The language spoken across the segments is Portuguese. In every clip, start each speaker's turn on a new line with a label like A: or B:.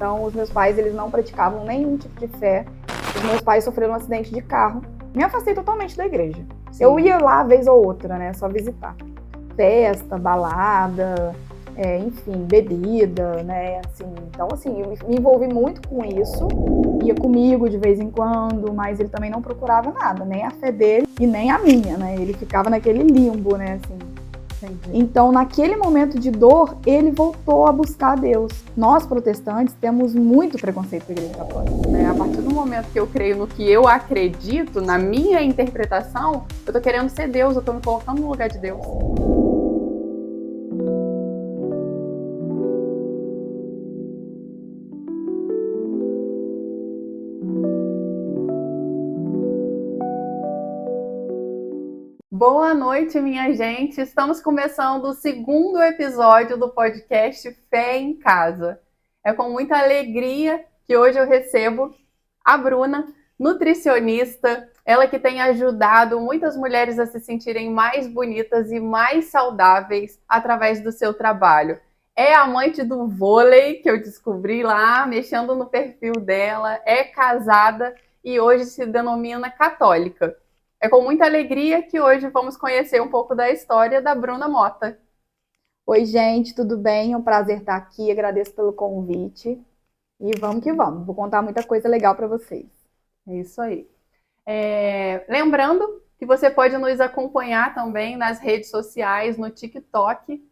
A: Então, os meus pais, eles não praticavam nenhum tipo de fé. Os meus pais sofreram um acidente de carro. Me afastei totalmente da igreja. Sim. Eu ia lá vez ou outra, né? Só visitar. Festa, balada, enfim, bebida, né? Assim, então, assim, eu me envolvi muito com isso. Ia comigo de vez em quando, mas ele também não procurava nada, nem a fé dele e nem a minha, né? Ele ficava naquele limbo, né? Assim. Então, naquele momento de dor, ele voltou a buscar Deus. Nós, protestantes, temos muito preconceito com a Igreja Católica.
B: Né? A partir do momento que eu creio no que eu acredito, na minha interpretação, eu tô querendo ser Deus, eu tô me colocando no lugar de Deus. Boa noite, minha gente. Estamos começando o segundo episódio do podcast Fé em Casa. É com muita alegria que hoje eu recebo a Bruna, nutricionista, ela que tem ajudado muitas mulheres a se sentirem mais bonitas e mais saudáveis através do seu trabalho. É amante do vôlei, que eu descobri lá, mexendo no perfil dela, é casada e hoje se denomina católica. É com muita alegria que hoje vamos conhecer um pouco da história da Bruna Mota.
A: Oi, gente, tudo bem? É um prazer estar aqui, agradeço pelo convite. E vamos que vamos, vou contar muita coisa legal para vocês.
B: É isso aí. Lembrando que você pode nos acompanhar também nas redes sociais, no TikTok,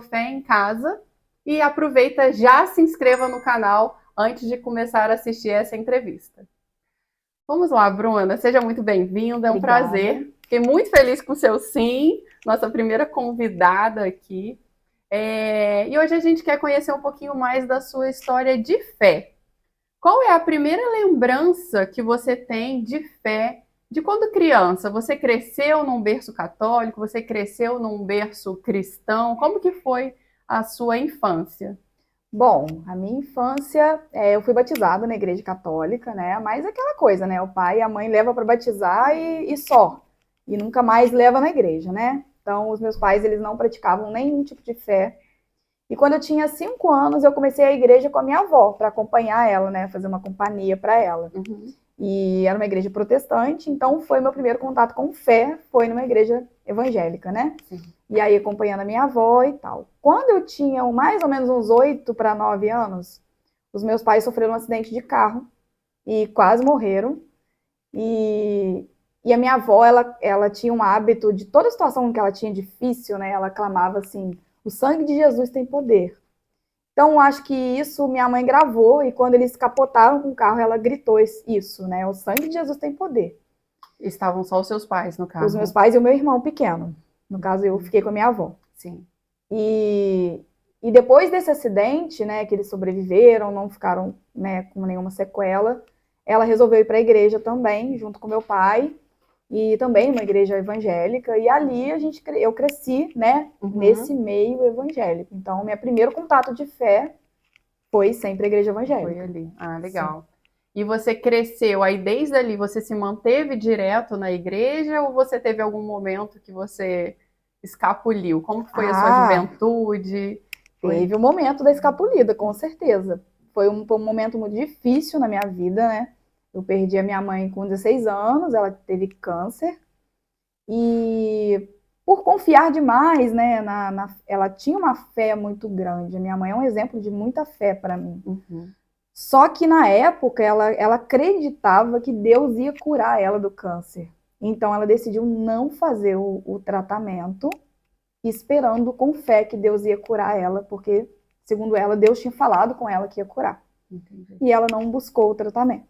B: @FéEmCasa. E aproveita, já se inscreva no canal antes de começar a assistir essa entrevista. Vamos lá, Bruna, seja muito bem-vinda, é um prazer. Fiquei muito feliz com o seu sim, nossa primeira convidada aqui. E hoje a gente quer conhecer um pouquinho mais da sua história de fé. Qual é a primeira lembrança que você tem de fé de quando criança? Você cresceu num berço católico? Você cresceu num berço cristão? Como que foi a sua infância?
A: Bom, a minha infância, eu fui batizada na igreja católica, né? Mas aquela coisa, né? O pai e a mãe levam para batizar e só. E nunca mais leva na igreja, né? Então, os meus pais, eles não praticavam nenhum tipo de fé. E quando eu tinha 5 anos, eu comecei a igreja com a minha avó, para acompanhar ela, né? Fazer uma companhia para ela.
B: Uhum.
A: E era uma igreja protestante, então foi meu primeiro contato com fé, foi numa igreja evangélica, né?
B: Sim.
A: E aí acompanhando a minha avó e tal. Quando eu tinha mais ou menos uns 8 para 9 anos, os meus pais sofreram um acidente de carro e quase morreram. E a minha avó, ela tinha um hábito de toda situação que ela tinha difícil, né? Ela clamava assim: o sangue de Jesus tem poder. Então, acho que isso minha mãe gravou, e quando eles capotaram com o carro, ela gritou isso, né? O sangue de Jesus tem poder.
B: Estavam só os seus pais no carro?
A: Os meus pais e o meu irmão pequeno. No caso, eu fiquei com a minha avó.
B: Sim.
A: E depois desse acidente, né, que eles sobreviveram, não ficaram, né, com nenhuma sequela, ela resolveu ir para a igreja também, junto com meu pai, e também uma igreja evangélica, e ali eu cresci, né, nesse meio evangélico. Então, meu primeiro contato de fé foi sempre a igreja evangélica.
B: Foi ali. Ah, legal. Sim. E você cresceu, aí desde ali você se manteve direto na igreja ou você teve algum momento que você escapuliu? Como foi a sua juventude?
A: Teve o momento da escapulida, com certeza. Foi um momento muito difícil na minha vida, né? Eu perdi a minha mãe com 16 anos, ela teve câncer. E por confiar demais, né? Ela tinha uma fé muito grande. A minha mãe é um exemplo de muita fé para mim.
B: Uhum.
A: Só que na época ela acreditava que Deus ia curar ela do câncer. Então ela decidiu não fazer o tratamento, esperando com fé que Deus ia curar ela, porque, segundo ela, Deus tinha falado com ela que ia curar.
B: Entendi.
A: E ela não buscou o tratamento.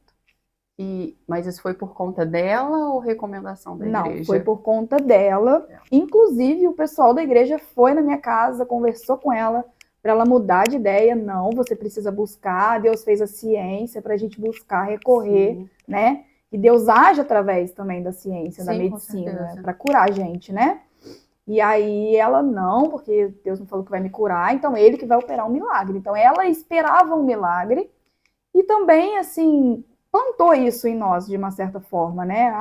B: Mas isso foi por conta dela ou recomendação da igreja?
A: Não, foi por conta dela. Inclusive, o pessoal da igreja foi na minha casa, conversou com ela, para ela mudar de ideia. Não, você precisa buscar, Deus fez a ciência para a gente buscar, recorrer, sim, né? E Deus age através também da ciência, sim, da medicina, para curar a gente, né? E aí ela, não, porque Deus não falou que vai me curar, então ele que vai operar um milagre. Então ela esperava um milagre e também, assim, plantou isso em nós de uma certa forma, né?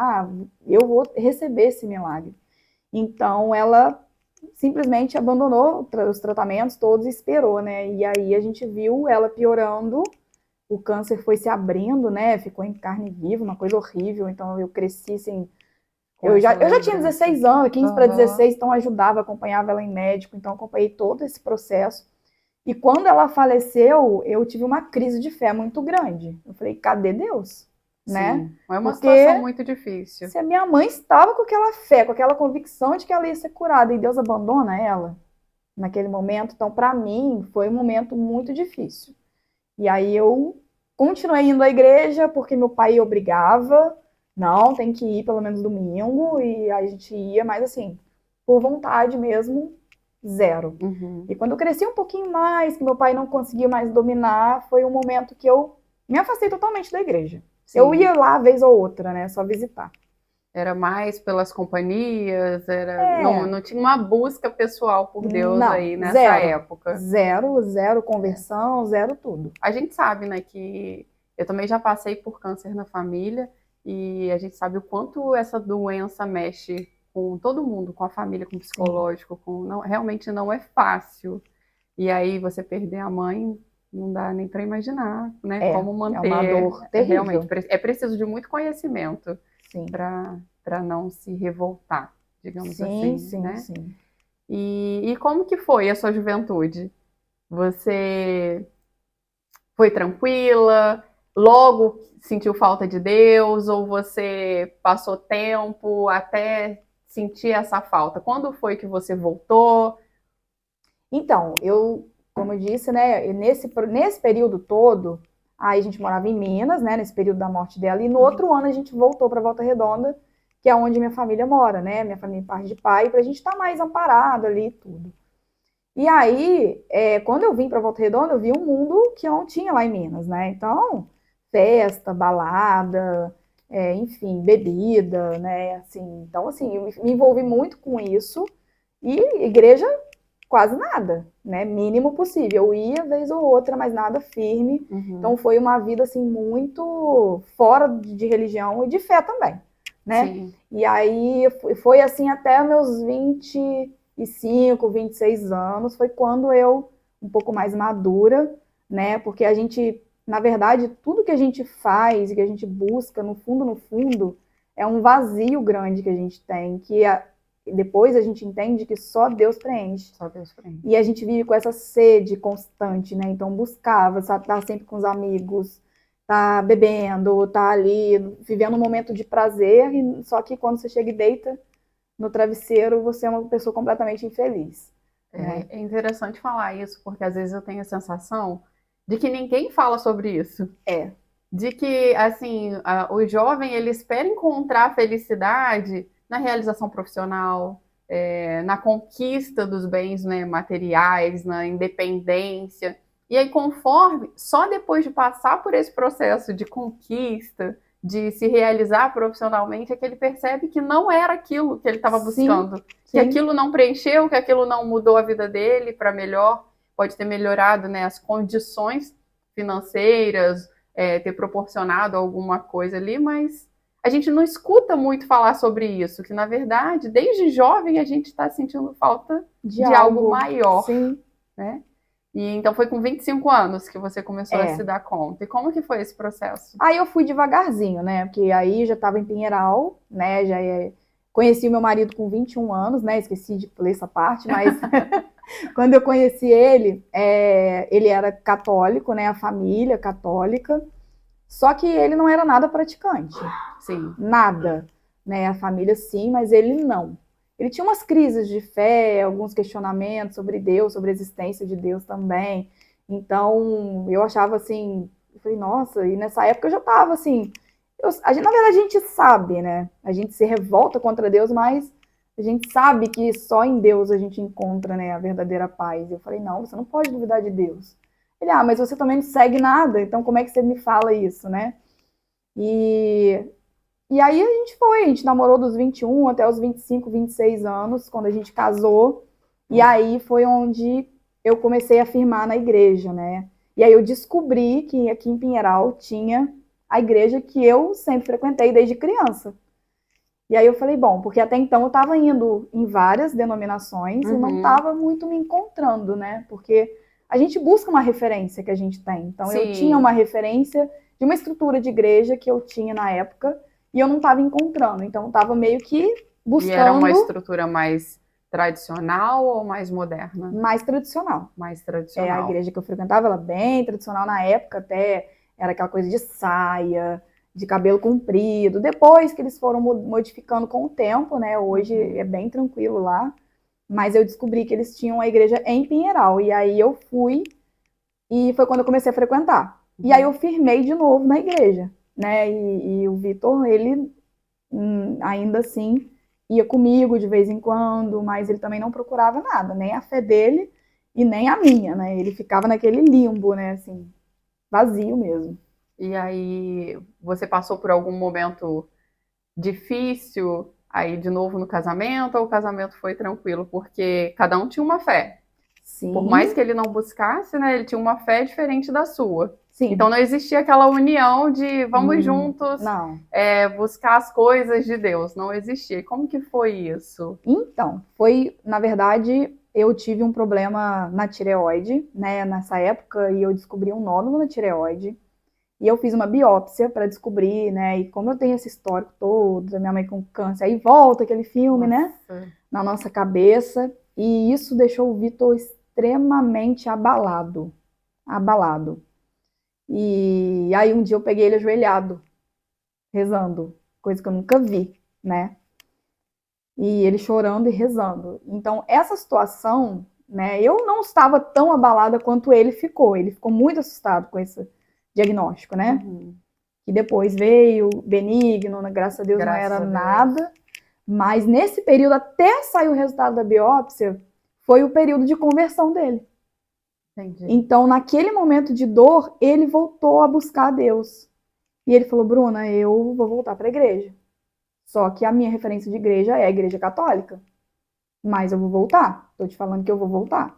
A: Eu vou receber esse milagre. Então ela simplesmente abandonou os tratamentos todos e esperou, né? E aí a gente viu ela piorando o câncer foi se abrindo, né? Ficou em carne viva, uma coisa horrível. Então eu cresci assim. Eu já tinha 16 anos, 15 para 16, então ajudava, acompanhava ela em médico, então acompanhei todo esse processo. E quando ela faleceu, eu tive uma crise de fé muito grande. Eu falei, cadê Deus? Né?
B: Sim, é uma
A: Porque
B: situação muito difícil.
A: se a minha mãe estava com aquela fé, com aquela convicção de que ela ia ser curada e Deus abandona ela naquele momento, então para mim foi um momento muito difícil. E aí eu continuei indo à igreja porque meu pai obrigava, não, tem que ir pelo menos domingo, e aí a gente ia, mas assim, por vontade mesmo, zero. E quando eu cresci um pouquinho mais, que meu pai não conseguia mais dominar, foi um momento que eu me afastei totalmente da igreja.
B: Sim.
A: Eu ia lá vez ou outra, né, só visitar.
B: Era mais pelas companhias, não tinha uma busca pessoal por Deus
A: Não,
B: aí nessa
A: zero.
B: época.
A: Zero conversão, zero tudo.
B: A gente sabe, né, que eu também já passei por câncer na família e a gente sabe o quanto essa doença mexe com todo mundo, com a família, com o psicológico, realmente não é fácil. E aí você perder a mãe, não dá nem para imaginar, né, como manter.
A: É uma dor terrível.
B: Realmente, é preciso de muito conhecimento
A: Sim.
B: para não se revoltar, digamos
A: sim,
B: assim,
A: sim,
B: né?
A: Sim.
B: E como que foi a sua juventude? Você foi tranquila? Logo sentiu falta de Deus? Ou você passou tempo até sentir essa falta? Quando foi que você voltou?
A: Então, como eu disse, né, nesse período todo, aí a gente morava em Minas, né, nesse período da morte dela, e no outro ano a gente voltou para Volta Redonda, que é onde minha família mora, né, minha família parte de pai, para a gente estar mais amparado ali e tudo. E aí, quando eu vim para Volta Redonda, eu vi um mundo que eu não tinha lá em Minas, né, então, festa, balada, enfim, bebida, né, assim, então, assim, eu me envolvi muito com isso, e igreja quase nada, né? Mínimo possível. Eu ia vez ou outra, mas nada firme. Então foi uma vida assim muito fora de religião e de fé também, né?
B: Sim.
A: E aí foi assim até meus 25, 26 anos, foi quando eu um pouco mais madura, né? Porque a gente, na verdade, tudo que a gente faz e que a gente busca, no fundo, é um vazio grande que a gente tem, que depois a gente entende que só Deus preenche.
B: Só Deus preenche.
A: E a gente vive com essa sede constante, né? Então buscava, sabe, estar sempre com os amigos, tá bebendo, tá ali, vivendo um momento de prazer, só que quando você chega e deita no travesseiro, você é uma pessoa completamente infeliz. Né?
B: É interessante falar isso, porque às vezes eu tenho a sensação de que ninguém fala sobre isso. De que, assim, o jovem, ele espera encontrar felicidade na realização profissional, na conquista dos bens, né, materiais, na independência. E aí, só depois de passar por esse processo de conquista, de se realizar profissionalmente, é que ele percebe que não era aquilo que ele estava buscando. Que aquilo não preencheu, que aquilo não mudou a vida dele para melhor. Pode ter melhorado, né, as condições financeiras, ter proporcionado alguma coisa ali, mas a gente não escuta muito falar sobre isso, que na verdade, desde jovem, a gente está sentindo falta de algo maior.
A: Sim.
B: Né? E então foi com 25 anos que você começou a se dar conta. E como que foi esse processo?
A: Aí eu fui devagarzinho, né? Porque aí já estava em Pinheiral, né? Conheci o meu marido com 21 anos, né? Esqueci de ler essa parte, mas quando eu conheci ele, ele era católico, né? A família católica. Só que ele não era nada praticante.
B: Sim.
A: Nada. Né? A família sim, mas ele não. Ele tinha umas crises de fé, alguns questionamentos sobre Deus, sobre a existência de Deus também. Então, eu achava assim, eu falei, nossa, e nessa época eu já estava assim, na verdade a gente sabe, né? A gente se revolta contra Deus, mas a gente sabe que só em Deus a gente encontra, né, a verdadeira paz. Eu falei, não, você não pode duvidar de Deus. Ele, mas você também não segue nada, então como é que você me fala isso, né? E aí a gente namorou dos 21 até os 25, 26 anos, quando a gente casou, e aí foi onde eu comecei a firmar na igreja, né? E aí eu descobri que aqui em Pinheiral tinha a igreja que eu sempre frequentei desde criança. E aí eu falei, bom, porque até então eu estava indo em várias denominações e não estava muito me encontrando, né? Porque a gente busca uma referência que a gente tem. Então, eu
B: Sim.
A: tinha uma referência de uma estrutura de igreja que eu tinha na época e eu não estava encontrando. Então, eu estava meio que
B: E era uma
A: buscando
B: estrutura mais tradicional ou mais moderna?
A: mais tradicional.
B: Mais
A: A
B: tradicional.
A: igreja que eu frequentava, ela bem tradicional na época, até era aquela coisa de saia, de cabelo comprido. Depois que eles foram modificando com o tempo, né? Hoje é bem tranquilo lá. Mas eu descobri que eles tinham a igreja em Pinheiral. E aí eu fui e foi quando eu comecei a frequentar. E aí eu firmei de novo na igreja, né? E o Vitor, ele ainda assim ia comigo de vez em quando, mas ele também não procurava nada, nem a fé dele e nem a minha, né? Ele ficava naquele limbo, né? Assim, vazio mesmo.
B: E aí, você passou por algum momento difícil aí de novo no casamento, ou o casamento foi tranquilo? Porque cada um tinha uma fé.
A: Sim.
B: Por mais que ele não buscasse, né, ele tinha uma fé diferente da sua.
A: Sim.
B: Então não existia aquela união de vamos juntos
A: Não.
B: buscar as coisas de Deus. Não existia. Como que foi isso?
A: Então, foi, na verdade, eu tive um problema na tireoide, né, nessa época, e eu descobri um nódulo na tireoide. E eu fiz uma biópsia para descobrir, né? E como eu tenho esse histórico todo, da minha mãe com câncer, aí volta aquele filme, né? Na nossa cabeça. E isso deixou o Vitor extremamente abalado. Abalado. E aí um dia eu peguei ele ajoelhado, rezando, coisa que eu nunca vi, né? E ele chorando e rezando. Então, essa situação, né? Eu não estava tão abalada quanto ele ficou. Ele ficou muito assustado com esse diagnóstico, né? Que depois veio benigno, graças a Deus não era nada. Mas nesse período, até sair o resultado da biópsia, foi o período de conversão dele.
B: Entendi.
A: Então, naquele momento de dor, ele voltou a buscar a Deus. E ele falou, Bruna, eu vou voltar para a igreja. Só que a minha referência de igreja é a igreja católica. Mas eu vou voltar. Tô te falando que eu vou voltar.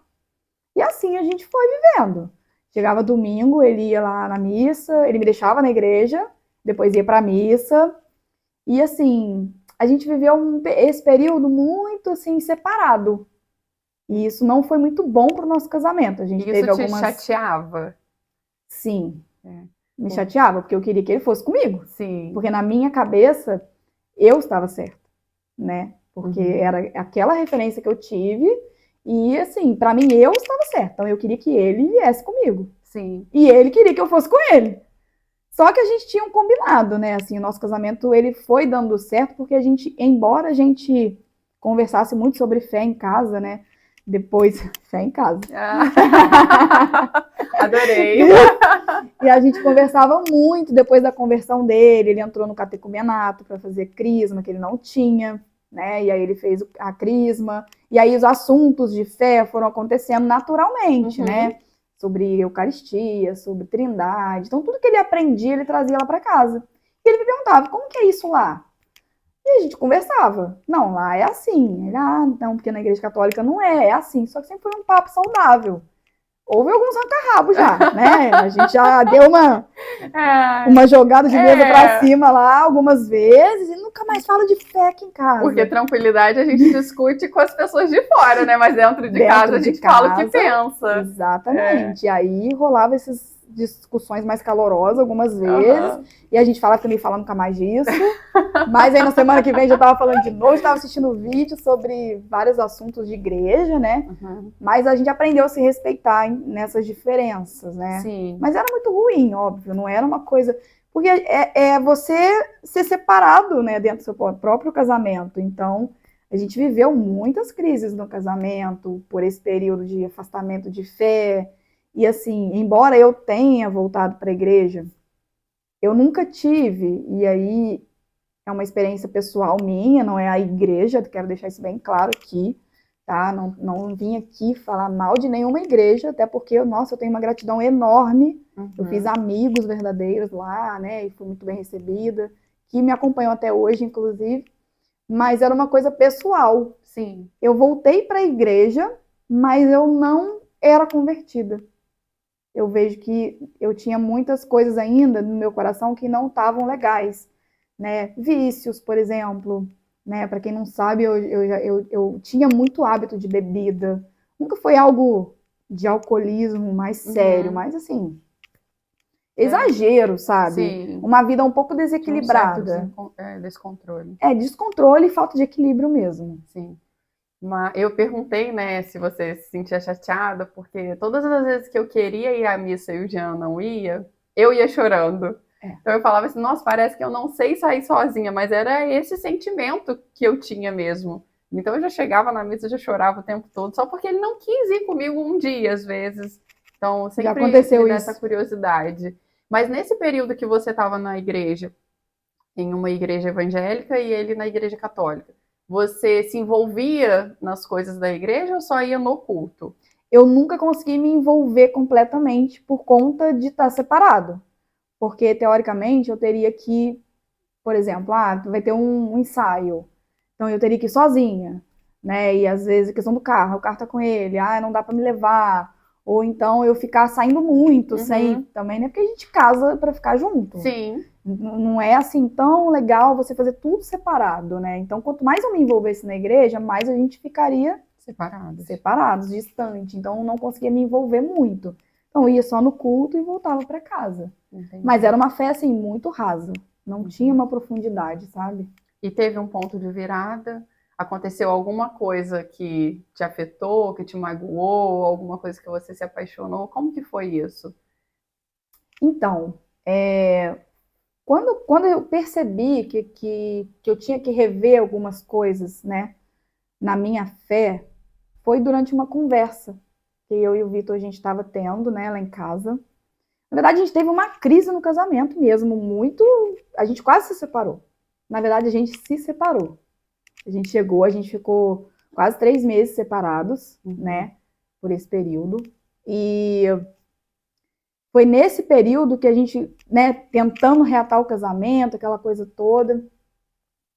A: E assim a gente foi vivendo. Chegava domingo, ele ia lá na missa, ele me deixava na igreja, depois ia pra missa. E assim, a gente viveu esse período muito assim, separado. E isso não foi muito bom pro nosso casamento. A gente
B: E isso
A: teve
B: te
A: algumas...
B: chateava?
A: Sim, me chateava, porque eu queria que ele fosse comigo.
B: Sim.
A: Porque na minha cabeça, eu estava certa, né? Porque era aquela referência que eu tive. E assim, pra mim, eu estava certa. Então eu queria que ele viesse comigo.
B: Sim.
A: E ele queria que eu fosse com ele. Só que a gente tinha um combinado, né? Assim, o nosso casamento, ele foi dando certo porque a gente, embora a gente conversasse muito sobre fé em casa, né? Depois, fé em casa.
B: Adorei.
A: E a gente conversava muito depois da conversão dele. Ele entrou no catecumenato para fazer crisma, que ele não tinha, né? E aí ele fez a crisma. E aí os assuntos de fé foram acontecendo naturalmente, né? Sobre Eucaristia, sobre Trindade. Então, tudo que ele aprendia, ele trazia lá para casa. E ele me perguntava, como que é isso lá? E a gente conversava. Não, lá é assim. Ele, não, porque na igreja católica não é assim. Só que sempre foi um papo saudável. Houve alguns arranca-rabos já, né? A gente já deu uma jogada de mesa pra cima lá algumas vezes e nunca mais fala de fé aqui em casa.
B: Porque tranquilidade a gente discute com as pessoas de fora, né? Mas dentro de casa a gente fala o que pensa.
A: Exatamente. E aí rolava essas discussões mais calorosas algumas vezes. E a gente falava que não ia falar nunca mais disso. Mas aí na semana que vem já tava falando de novo, estava assistindo vídeo sobre vários assuntos de igreja, né? Mas a gente aprendeu a se respeitar nessas diferenças, né?
B: Sim.
A: Mas era muito ruim, óbvio, não era uma coisa... Porque é você ser separado, né, dentro do seu próprio casamento. Então, a gente viveu muitas crises no casamento, por esse período de afastamento de fé. E assim, embora eu tenha voltado para a igreja, eu nunca tive, e aí é uma experiência pessoal minha, não é a igreja, quero deixar isso bem claro aqui, tá? Não vim aqui falar mal de nenhuma igreja, até porque, nossa, eu tenho uma gratidão enorme. Eu fiz amigos verdadeiros lá, né? E fui muito bem recebida, que me acompanham até hoje, inclusive. Mas era uma coisa pessoal.
B: Sim.
A: Eu voltei para a igreja, mas eu não era convertida. Eu vejo que eu tinha muitas coisas ainda no meu coração que não estavam legais, né? Vícios, por exemplo, né? Para quem não sabe, eu tinha muito hábito de bebida. Nunca foi algo de alcoolismo mais sério,
B: Uhum.
A: mais assim, exagero, sabe?
B: Sim.
A: Uma vida um pouco
B: De um certo
A: desequilibrada.
B: descontrole.
A: É, descontrole e falta de equilíbrio mesmo.
B: Sim. Mas eu perguntei, né, se você se sentia chateada, porque todas as vezes que eu queria ir à missa e o Jean não ia, eu ia chorando.
A: É.
B: Então eu falava assim, nossa, parece que eu não sei sair sozinha, mas era esse sentimento que eu tinha mesmo. Então eu já chegava na missa, eu já chorava o tempo todo, só porque ele não quis ir comigo um dia, às vezes. Então
A: Já
B: sempre
A: aconteceu
B: me dá essa
A: isso.
B: curiosidade. Mas nesse período que você estava na igreja, em uma igreja evangélica e ele na igreja católica, você se envolvia nas coisas da igreja ou só ia no culto?
A: Eu nunca consegui me envolver completamente por conta de estar separado. Porque, teoricamente, eu teria que, por exemplo, vai ter um ensaio. Então, eu teria que ir sozinha, né? E, às vezes, a questão do carro, o carro tá com ele, não dá para me levar. Ou então, eu ficar saindo muito, sem também, né? Porque a gente casa para ficar junto.
B: Sim.
A: Não é assim tão legal você fazer tudo separado, né? Então, quanto mais eu me envolvesse na igreja, mais a gente ficaria separados, distante. Então, eu não conseguia me envolver muito. Então, eu ia só no culto e voltava para casa.
B: Entendi.
A: Mas era uma fé, assim, muito rasa. Não tinha uma profundidade, sabe?
B: E teve um ponto de virada? Aconteceu alguma coisa que te afetou, que te magoou, alguma coisa que você se apaixonou? Como que foi isso?
A: Então, quando eu percebi que eu tinha que rever algumas coisas, né, na minha fé, foi durante uma conversa que eu e o Vitor a gente estava tendo, né, lá em casa. Na verdade, a gente teve uma crise no casamento mesmo, muito. A gente quase se separou. Na verdade, a gente se separou. A gente ficou quase 3 meses separados, né, por esse período. E foi nesse período que a gente, né, tentando reatar o casamento, aquela coisa toda.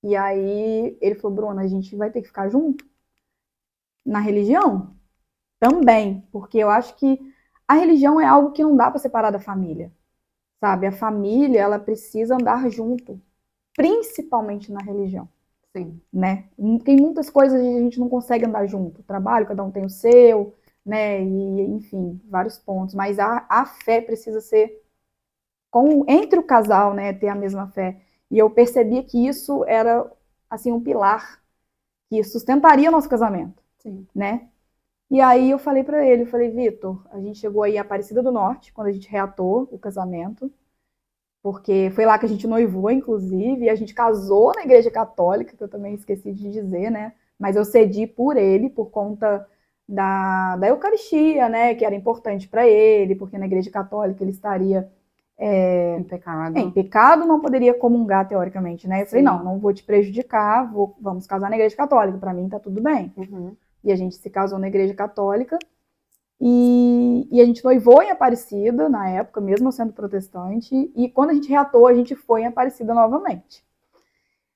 A: E aí ele falou, Bruna, a gente vai ter que ficar junto na religião também, porque eu acho que a religião é algo que não dá para separar da família, sabe? A família, ela precisa andar junto, principalmente na religião.
B: Sim.
A: Né? Tem muitas coisas que a gente não consegue andar junto. O trabalho, cada um tem o seu, né? E, enfim, vários pontos. Mas a fé precisa ser entre o casal, né? Ter a mesma fé. E eu percebia que isso era, assim, um pilar que sustentaria o nosso casamento.
B: Sim.
A: Né? E aí eu falei para ele, Vitor, a gente chegou aí em Aparecida do Norte, quando a gente reatou o casamento, porque foi lá que a gente noivou, inclusive, e a gente casou na igreja católica, que eu também esqueci de dizer, né? Mas eu cedi por ele, por conta da Eucaristia, né? Que era importante para ele, porque na igreja católica ele estaria em pecado, não poderia comungar, teoricamente, né? Eu falei, não vou te prejudicar, vamos casar na igreja católica, para mim tá tudo bem. E a gente se casou na igreja católica, e a gente noivou em Aparecida, na época, mesmo sendo protestante, e quando a gente reatou, a gente foi em Aparecida novamente.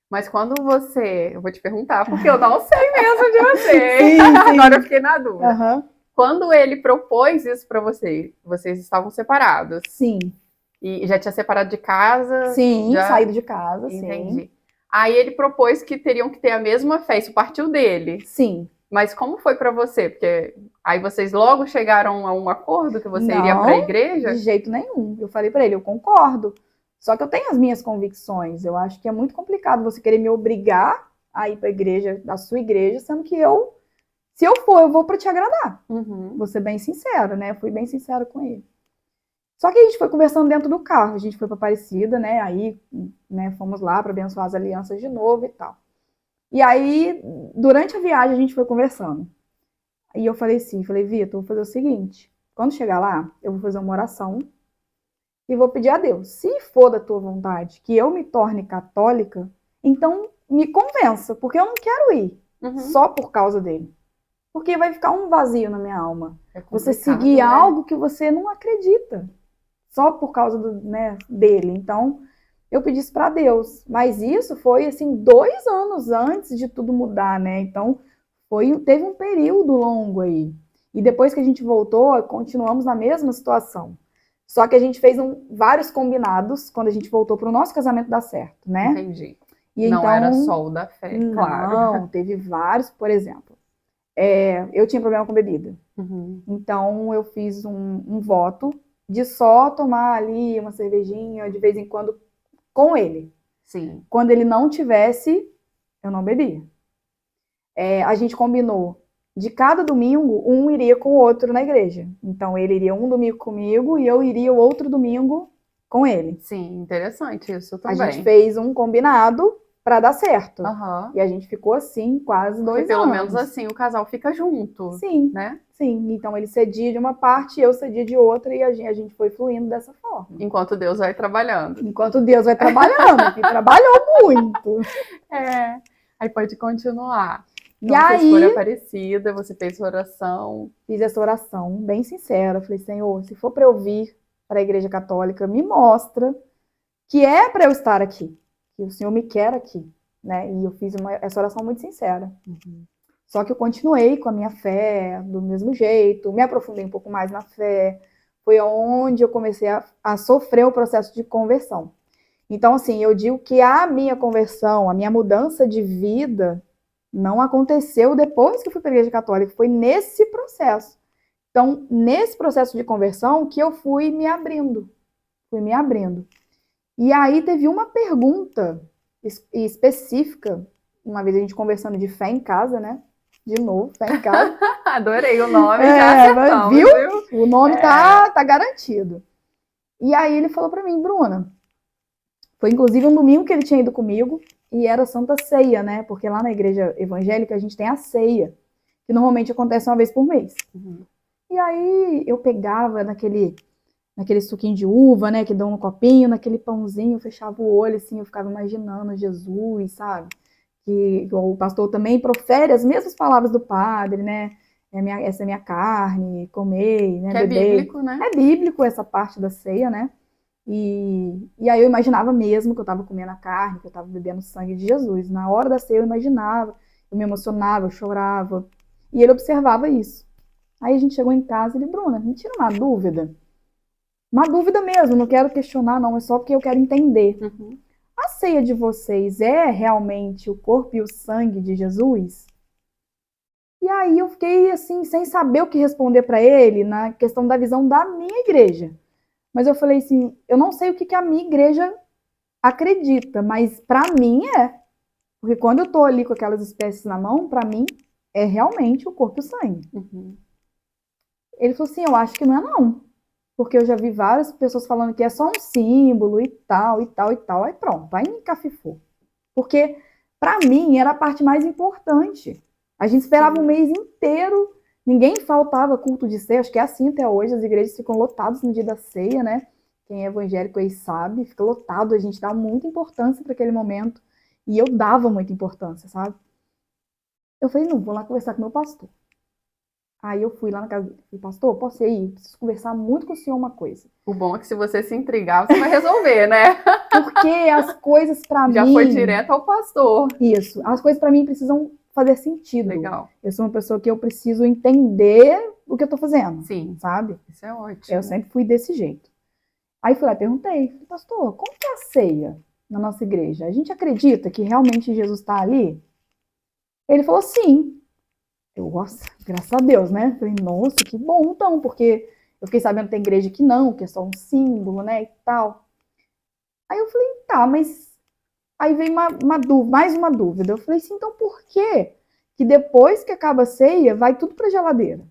B: Mas quando você... Eu vou te perguntar, porque eu não sei mesmo de você.
A: Sim.
B: Agora eu fiquei na dúvida.
A: Uhum.
B: Quando ele propôs isso para você, vocês estavam separados?
A: Sim.
B: E já tinha separado de casa?
A: Sim, saído de casa,
B: Entendi.
A: sim.
B: Aí ele propôs que teriam que ter a mesma fé, isso partiu dele?
A: Sim.
B: Mas como foi para você? Porque aí vocês logo chegaram a um acordo que você iria para a igreja?
A: De jeito nenhum. Eu falei para ele, eu concordo. Só que eu tenho as minhas convicções. Eu acho que é muito complicado você querer me obrigar a ir para a igreja, da sua igreja, sendo que se eu for, eu vou para te agradar. Vou ser bem sincera, né? Eu fui bem sincera com ele. Só que a gente foi conversando dentro do carro. A gente foi para Aparecida, né? Aí, né, fomos lá para abençoar as alianças de novo e tal. E aí, durante a viagem, a gente foi conversando. E eu falei assim, Vitor, vou fazer o seguinte, quando chegar lá, eu vou fazer uma oração e vou pedir a Deus, se for da tua vontade que eu me torne católica, então me convença, porque eu não quero ir só por causa dele. Porque vai ficar um vazio na minha alma. Você seguir, né, algo que você não acredita, só por causa dele. Então, eu pedi isso para Deus. Mas isso foi, assim, 2 anos antes de tudo mudar, né? Então, teve um período longo aí. E depois que a gente voltou, continuamos na mesma situação. Só que a gente fez vários combinados quando a gente voltou para o nosso casamento dar certo, né?
B: Entendi.
A: E
B: não
A: então,
B: era só o da fé, claro.
A: Não, teve vários, por exemplo. Eu tinha problema com bebida.
B: Uhum.
A: Então, eu fiz um voto de só tomar ali uma cervejinha de vez em quando com ele.
B: Sim.
A: Quando ele não tivesse, eu não bebia. A gente combinou de cada domingo, um iria com o outro na igreja. Então, ele iria um domingo comigo e eu iria o outro domingo com ele.
B: Sim, interessante isso
A: A
B: também.
A: gente fez um combinado para dar certo.
B: Aham.
A: E a gente ficou assim quase
B: Porque
A: 2
B: pelo
A: anos.
B: menos assim o casal fica junto,
A: Sim,
B: né?
A: sim. Então ele cedia de uma parte, eu cedia de outra e a gente foi fluindo dessa forma.
B: Enquanto Deus vai trabalhando.
A: Enquanto Deus vai trabalhando, que trabalhou muito.
B: É. Aí pode continuar.
A: E
B: Então, vocês foram
A: aí
B: Aparecida, você fez sua oração.
A: fiz essa oração bem sincera. Falei, Senhor, se for para eu vir para a Igreja Católica, me mostra que é para eu estar aqui, que o Senhor me quer aqui, né? E eu fiz essa oração muito sincera. Só que eu continuei com a minha fé do mesmo jeito, me aprofundei um pouco mais na fé. Foi onde eu comecei a sofrer o processo de conversão. Então, assim, eu digo que a minha conversão, a minha mudança de vida, não aconteceu depois que eu fui para a Igreja Católica, foi nesse processo. Então, nesse processo de conversão que eu fui me abrindo. Fui me abrindo. E aí teve uma pergunta específica, uma vez a gente conversando de fé em casa, né? De novo, fé em casa.
B: Adorei o nome, já acertamos,
A: viu?
B: viu?
A: O nome tá garantido. E aí ele falou para mim, Bruna, foi inclusive um domingo que ele tinha ido comigo, e era Santa Ceia, né? Porque lá na igreja evangélica a gente tem a ceia, que normalmente acontece uma vez por mês.
B: Uhum.
A: E aí eu pegava naquele suquinho de uva, né, que dão no copinho, naquele pãozinho, eu fechava o olho, assim, eu ficava imaginando Jesus, sabe? Que o pastor também profere as mesmas palavras do padre, né? Essa é minha carne, comei, né,
B: Que é
A: bebei.
B: bíblico, né?
A: É bíblico essa parte da ceia, né? E aí eu imaginava mesmo que eu estava comendo a carne, que eu estava bebendo o sangue de Jesus. Na hora da ceia eu imaginava, eu me emocionava, eu chorava. E ele observava isso. Aí a gente chegou em casa e ele, Bruna, me tira uma dúvida. Uma dúvida mesmo, não quero questionar, não, é só porque eu quero entender.
B: Uhum.
A: A ceia de vocês é realmente o corpo e o sangue de Jesus? E aí eu fiquei assim, sem saber o que responder para ele na questão da visão da minha igreja. Mas eu falei assim, eu não sei o que a minha igreja acredita, mas para mim é. Porque quando eu tô ali com aquelas espécies na mão, para mim é realmente o corpo e o sangue.
B: Uhum.
A: Ele falou assim, eu acho que não é não. Porque eu já vi várias pessoas falando que é só um símbolo e tal, e tal, e tal. Aí pronto, aí me encafifou. Porque, para mim, era a parte mais importante. A gente esperava um mês inteiro, ninguém faltava culto de ceia, acho que é assim até hoje, as igrejas ficam lotadas no dia da ceia, né? Quem é evangélico aí sabe, fica lotado, a gente dá muita importância para aquele momento. E eu dava muita importância, sabe? Eu falei, não, vou lá conversar com o meu pastor. Aí eu fui lá na casa dele. Falei, pastor, posso ir aí? Preciso conversar muito com o senhor uma coisa.
B: O bom é que se você se intrigar, você vai resolver, né?
A: Porque as coisas pra mim...
B: Já foi direto ao pastor.
A: Isso. As coisas pra mim precisam fazer sentido.
B: Legal.
A: Eu sou uma pessoa que eu preciso entender o que eu tô fazendo.
B: Sim.
A: Sabe?
B: Isso é ótimo.
A: Eu sempre fui desse jeito. Aí fui lá e perguntei. Falei, pastor, como que é a ceia na nossa igreja? A gente acredita que realmente Jesus tá ali? Ele falou, sim. Eu, nossa, graças a Deus, né? Falei, nossa, que bom então, porque eu fiquei sabendo que tem igreja que não, que é só um símbolo, né, e tal. Aí eu falei, tá, mas... Aí veio mais uma dúvida. Eu falei assim, então por que depois que acaba a ceia, vai tudo pra geladeira?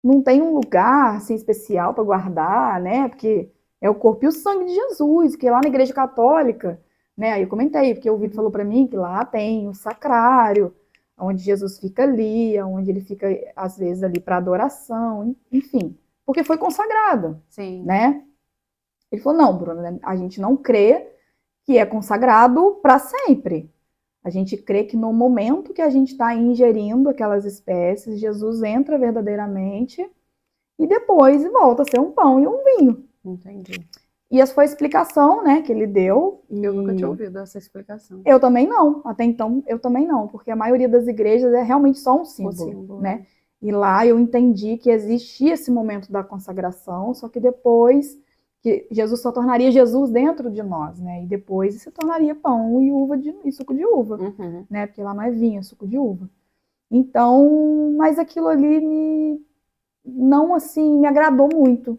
A: Não tem um lugar, assim, especial para guardar, né? Porque é o corpo e o sangue de Jesus, que lá na igreja católica, né? Aí eu comentei, porque o Vitor falou para mim que lá tem o sacrário, onde Jesus fica ali, onde ele fica, às vezes, ali para adoração, enfim. Porque foi consagrado,
B: Sim.
A: né? Ele falou, não, Bruna, a gente não crê que é consagrado para sempre. A gente crê que no momento que a gente está ingerindo aquelas espécies, Jesus entra verdadeiramente e depois volta a ser um pão e um vinho.
B: Entendi.
A: E essa foi a explicação, né, que ele deu.
B: Eu nunca tinha ouvido essa explicação.
A: Eu também não. Até então, eu também não. Porque a maioria das igrejas é realmente só um símbolo, né? E lá eu entendi que existia esse momento da consagração, só que depois... que Jesus só tornaria Jesus dentro de nós, né? E depois se tornaria pão e suco de uva, né? Porque lá não é vinho, é suco de uva. Então, mas aquilo ali não assim, me agradou muito.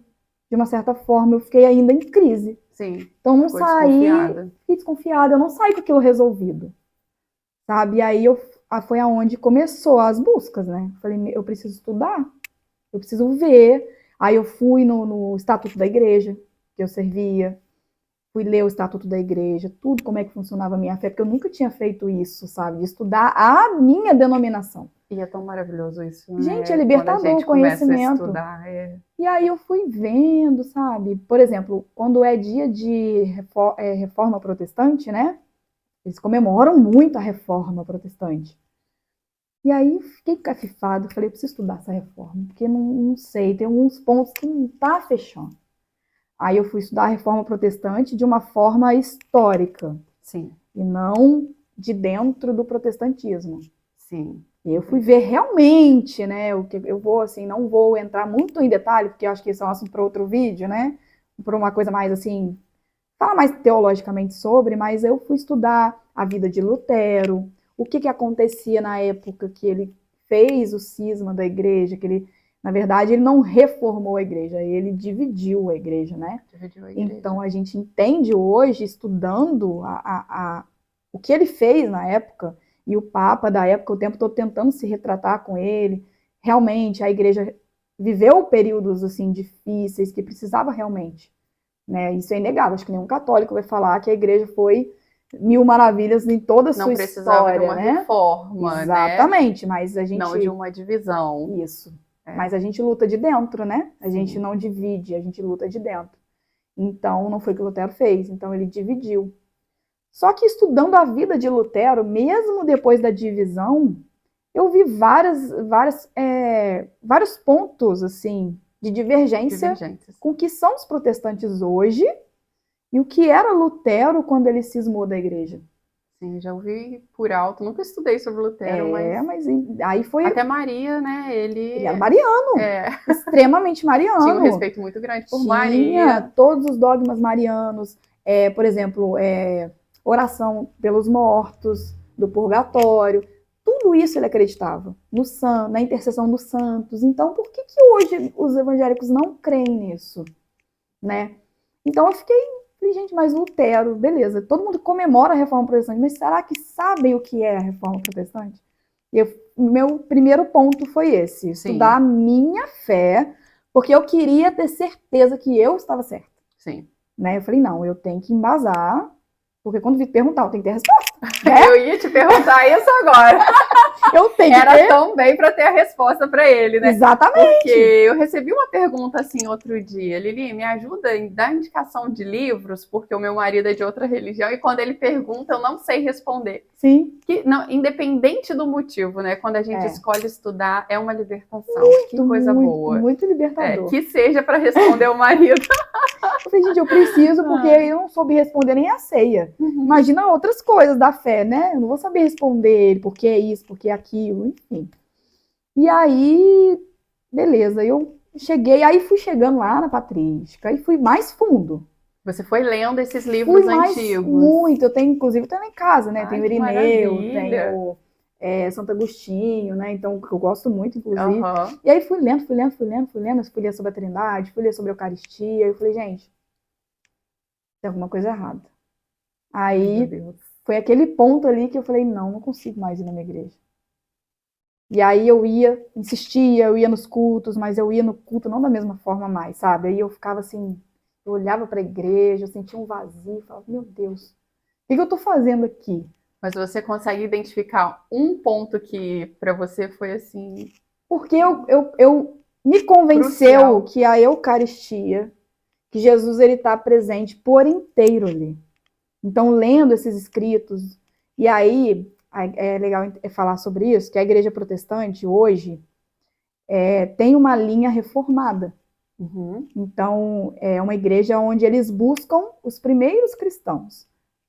A: De uma certa forma, eu fiquei ainda em crise.
B: Sim.
A: Então, não
B: Ficou
A: saí,
B: desconfiada.
A: fiquei desconfiada, eu não saí com aquilo resolvido, sabe? E aí foi aonde começou as buscas, né? Falei, eu preciso estudar, eu preciso ver. Aí eu fui no Estatuto da Igreja, que eu servia, fui ler o Estatuto da Igreja, tudo como é que funcionava a minha fé, porque eu nunca tinha feito isso, sabe? De estudar a minha denominação.
B: E é tão maravilhoso isso, né?
A: Gente, é
B: Quando a
A: libertador o
B: gente começa a
A: conhecimento.
B: estudar.
A: E aí eu fui vendo, sabe? Por exemplo, quando é dia de reforma protestante, né? Eles comemoram muito a reforma protestante. E aí fiquei cafifado, falei, eu preciso estudar essa reforma, porque não sei, tem alguns pontos que não tá fechando. Aí eu fui estudar a reforma protestante de uma forma histórica.
B: Sim.
A: E não de dentro do protestantismo.
B: Sim.
A: E eu fui ver realmente, né, o que eu vou, assim, não vou entrar muito em detalhe, porque eu acho que isso é um assunto para outro vídeo, né, para uma coisa mais, assim, falar mais teologicamente sobre, mas eu fui estudar a vida de Lutero, o que acontecia na época que ele fez o cisma da igreja, que ele, na verdade, ele não reformou a igreja, ele dividiu a igreja, né?
B: Dividiu a igreja.
A: Então, a gente entende hoje, estudando o que ele fez na época, e o Papa da época, o tempo todo tentando se retratar com ele. Realmente, a igreja viveu períodos assim difíceis que precisava realmente. Né? Isso é inegável. Acho que nenhum católico vai falar que a igreja foi mil maravilhas em toda a sua história. Não precisava de uma
B: reforma,
A: exatamente, né? Mas a gente...
B: Não de uma divisão.
A: Isso. Mas a gente luta de dentro, né? A gente não divide, a gente luta de dentro. Então, não foi o que Lutero fez. Então, ele dividiu. Só que estudando a vida de Lutero, mesmo depois da divisão, eu vi vários pontos assim de divergência com o que são os protestantes hoje e o que era Lutero quando ele cismou da igreja.
B: Sim, já ouvi por alto, nunca estudei sobre Lutero,
A: mas aí foi...
B: Até Maria, né, ele
A: era mariano, extremamente mariano.
B: Tinha um respeito muito grande por Maria.
A: Tinha todos os dogmas marianos, por exemplo, oração pelos mortos, do purgatório, tudo isso ele acreditava, na intercessão dos santos. Então, por que hoje os evangélicos não creem nisso? Né? Então, eu falei, gente, mas Lutero, beleza, todo mundo comemora a reforma protestante, mas será que sabem o que é a reforma protestante? Meu primeiro ponto foi esse, estudar a minha fé, porque eu queria ter certeza que eu estava certa.
B: Sim.
A: Né? Eu falei, não, eu tenho que embasar, porque quando vi perguntar, eu tenho que ter resposta.
B: Né? Eu ia te perguntar isso agora.
A: Eu tenho que
B: Era tão bem para ter a resposta para ele, né?
A: Exatamente.
B: Porque eu recebi uma pergunta assim outro dia. Lili, me ajuda a dar indicação de livros, porque o meu marido é de outra religião e quando ele pergunta, eu não sei responder.
A: Sim.
B: Não, independente do motivo, né? Quando a gente escolhe estudar, é uma libertação. Que coisa boa.
A: Muito libertador.
B: Que seja para responder o marido.
A: Eu falei, gente, eu preciso, porque eu não soube responder nem a ceia. Imagina outras coisas da fé, né? Eu não vou saber responder porque é isso, porque é aquilo, enfim. E aí, beleza, eu cheguei, aí fui chegando lá na patrística, e fui mais fundo.
B: Você foi lendo esses livros antigos?
A: Muito, eu tenho, inclusive, tenho em casa, né? Tenho Irineu, tenho Santo Agostinho, né? Então, que eu gosto muito, inclusive. E aí fui lendo, fui ler sobre a Trindade, fui ler sobre a Eucaristia, e eu falei, gente, tem alguma coisa errada. Aí, foi aquele ponto ali que eu falei, não consigo mais ir na minha igreja. E aí eu insistia, eu ia nos cultos, mas eu ia no culto não da mesma forma mais, sabe? Aí eu ficava assim, eu olhava para a igreja, eu sentia um vazio, falava, meu Deus, o que eu tô fazendo aqui?
B: Mas você consegue identificar um ponto que para você foi assim...
A: Porque eu me convenceu que a Eucaristia, que Jesus ele está presente por inteiro ali. Então, lendo esses escritos, e aí é legal falar sobre isso, que a igreja protestante hoje tem uma linha reformada. Então, é uma igreja onde eles buscam os primeiros cristãos,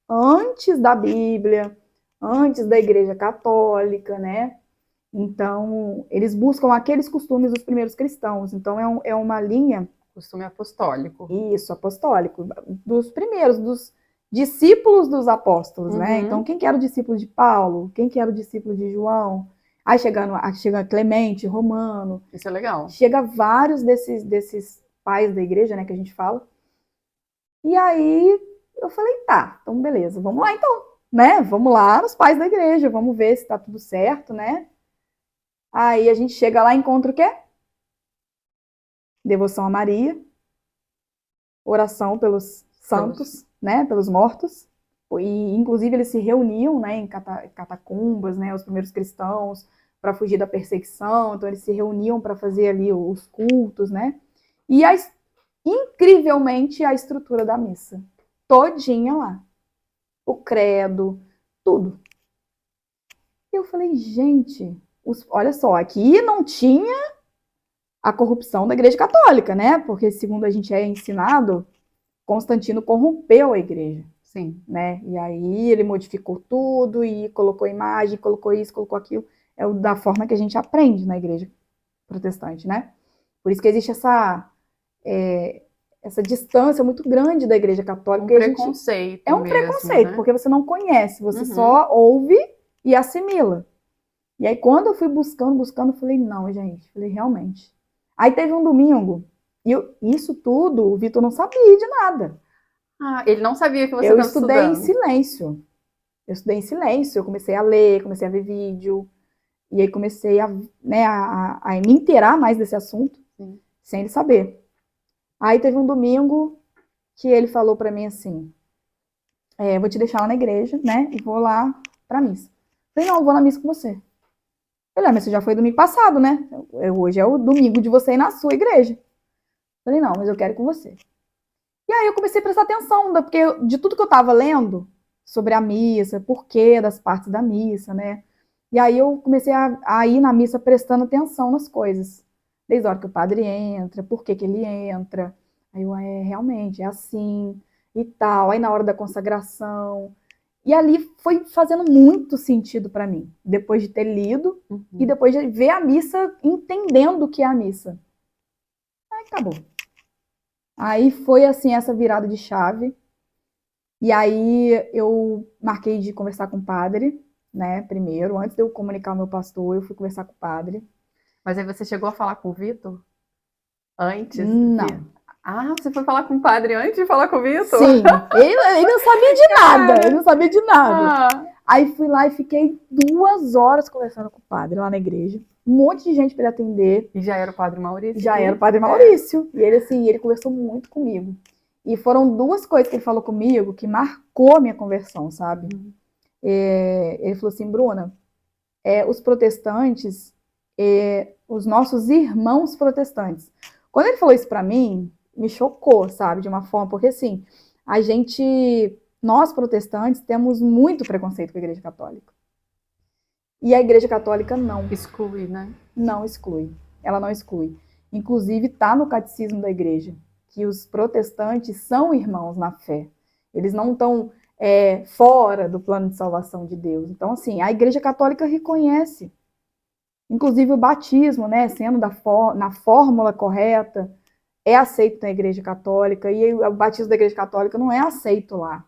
A: antes da Bíblia, antes da igreja católica, né? Então, eles buscam aqueles costumes dos primeiros cristãos. Então, é uma linha...
B: Costume apostólico.
A: Isso, apostólico. Dos primeiros, dos discípulos dos apóstolos, né? Então, quem que era o discípulo de Paulo? Quem que era o discípulo de João? Aí chega Clemente, Romano,
B: Isso é legal.
A: chega vários desses pais da igreja, né, que a gente fala. E aí eu falei, tá, então beleza, vamos lá então, né? Vamos lá nos pais da igreja, vamos ver se tá tudo certo, né? Aí a gente chega lá e encontra o quê? Devoção a Maria, oração pelos santos, né, pelos mortos. E inclusive eles se reuniam, né, em catacumbas, né, os primeiros cristãos, para fugir da perseguição. Então eles se reuniam para fazer ali os cultos, né? E incrivelmente a estrutura da missa, todinha lá, o credo, tudo. Eu falei, gente, olha só, aqui não tinha a corrupção da Igreja Católica, né? Porque segundo a gente é ensinado, Constantino corrompeu a igreja.
B: Sim.
A: Né? E aí ele modificou tudo e colocou imagem, colocou isso, colocou aquilo. É da forma que a gente aprende na igreja protestante, né? Por isso que existe essa distância muito grande da igreja católica.
B: Um preconceito.
A: É um
B: mesmo,
A: preconceito,
B: né?
A: porque você não conhece, você só ouve e assimila. E aí quando eu fui buscando, eu falei, não, gente, falei, realmente. Aí teve um domingo, e isso tudo, o Vitor não sabia de nada.
B: Ah, ele não sabia que você
A: Eu
B: estava estudando.
A: estudei em silêncio. Eu comecei a ler, comecei a ver vídeo, e aí comecei a me inteirar mais desse assunto,
B: Sim.
A: sem ele saber. Aí teve um domingo que ele falou pra mim assim, vou te deixar lá na igreja, né, e vou lá pra missa. Eu falei, não, eu vou na missa com você. Ele, mas você já foi domingo passado, né? Hoje é o domingo de você ir na sua igreja. Eu falei, não, mas eu quero ir com você. E aí eu comecei a prestar atenção, porque de tudo que eu tava lendo sobre a missa, porquê das partes da missa, né? E aí eu comecei a ir na missa prestando atenção nas coisas. Desde a hora que o padre entra, por que que ele entra. Aí eu, realmente, é assim e tal. Aí na hora da consagração. E ali foi fazendo muito sentido para mim, depois de ter lido e depois de ver a missa, entendendo o que é a missa. Aí acabou. Aí foi assim essa virada de chave. E aí eu marquei de conversar com o padre, né, primeiro. Antes de eu comunicar ao meu pastor, eu fui conversar com o padre.
B: Mas aí você chegou a falar com o Vitor? Antes?
A: Não.
B: Ah, você foi falar com o padre antes de falar com o Vitor?
A: Sim, ele não sabia de nada, ele não sabia de nada. Aí fui lá e fiquei 2 horas conversando com o padre lá na igreja. Um monte de gente para ele atender.
B: E já era o padre Maurício?
A: Já era o padre Maurício. E ele, assim, ele conversou muito comigo. E foram 2 coisas que ele falou comigo que marcou a minha conversão, sabe? Ele falou assim, Bruna, os protestantes, os nossos irmãos protestantes. Quando ele falou isso pra mim, me chocou, sabe? De uma forma, porque assim, nós protestantes temos muito preconceito com a Igreja Católica. E a Igreja Católica não.
B: Exclui, né?
A: Não exclui. Ela não exclui. Inclusive, está no catecismo da igreja que os protestantes são irmãos na fé. Eles não estão fora do plano de salvação de Deus. Então, assim, a Igreja Católica reconhece. Inclusive, o batismo, né, sendo na fórmula correta, é aceito na Igreja Católica, e o batismo da Igreja Católica não é aceito lá.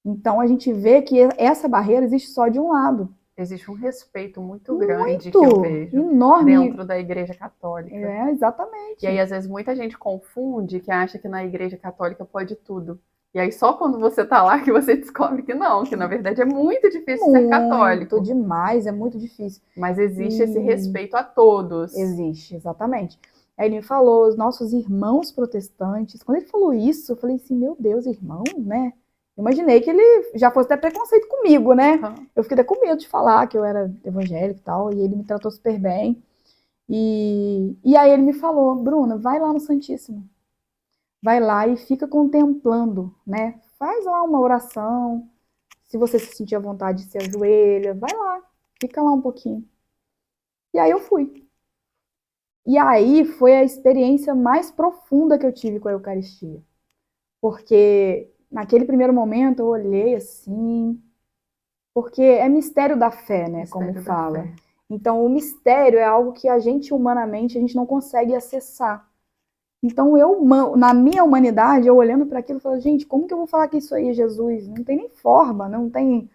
A: Então, a gente vê que essa barreira existe só de um lado.
B: Existe um respeito muito grande que eu vejo
A: enorme
B: dentro da Igreja Católica.
A: Exatamente.
B: E aí, às vezes, muita gente confunde, que acha que na Igreja Católica pode tudo. E aí, só quando você tá lá que você descobre que não, que na verdade é muito difícil ser católico.
A: Muito demais, é muito difícil.
B: Mas existe esse respeito a todos.
A: Existe, exatamente. Aí ele me falou, os nossos irmãos protestantes. Quando ele falou isso, eu falei assim, meu Deus, irmão, né? Imaginei que ele já fosse ter preconceito comigo, né? Eu fiquei até com medo de falar que eu era evangélica e tal, e ele me tratou super bem. E aí ele me falou, Bruna, vai lá no Santíssimo. Vai lá e fica contemplando, né? Faz lá uma oração. Se você se sentir à vontade, se ajoelha, vai lá, fica lá um pouquinho. E aí eu fui. E aí foi a experiência mais profunda que eu tive com a Eucaristia. Porque naquele primeiro momento eu olhei assim, porque é mistério da fé, né, como fala. Então o mistério é algo que a gente humanamente, a gente não consegue acessar. Então na minha humanidade, eu olhando para aquilo, eu falo, gente, como que eu vou falar que isso aí é Jesus? Não tem nem forma, não tem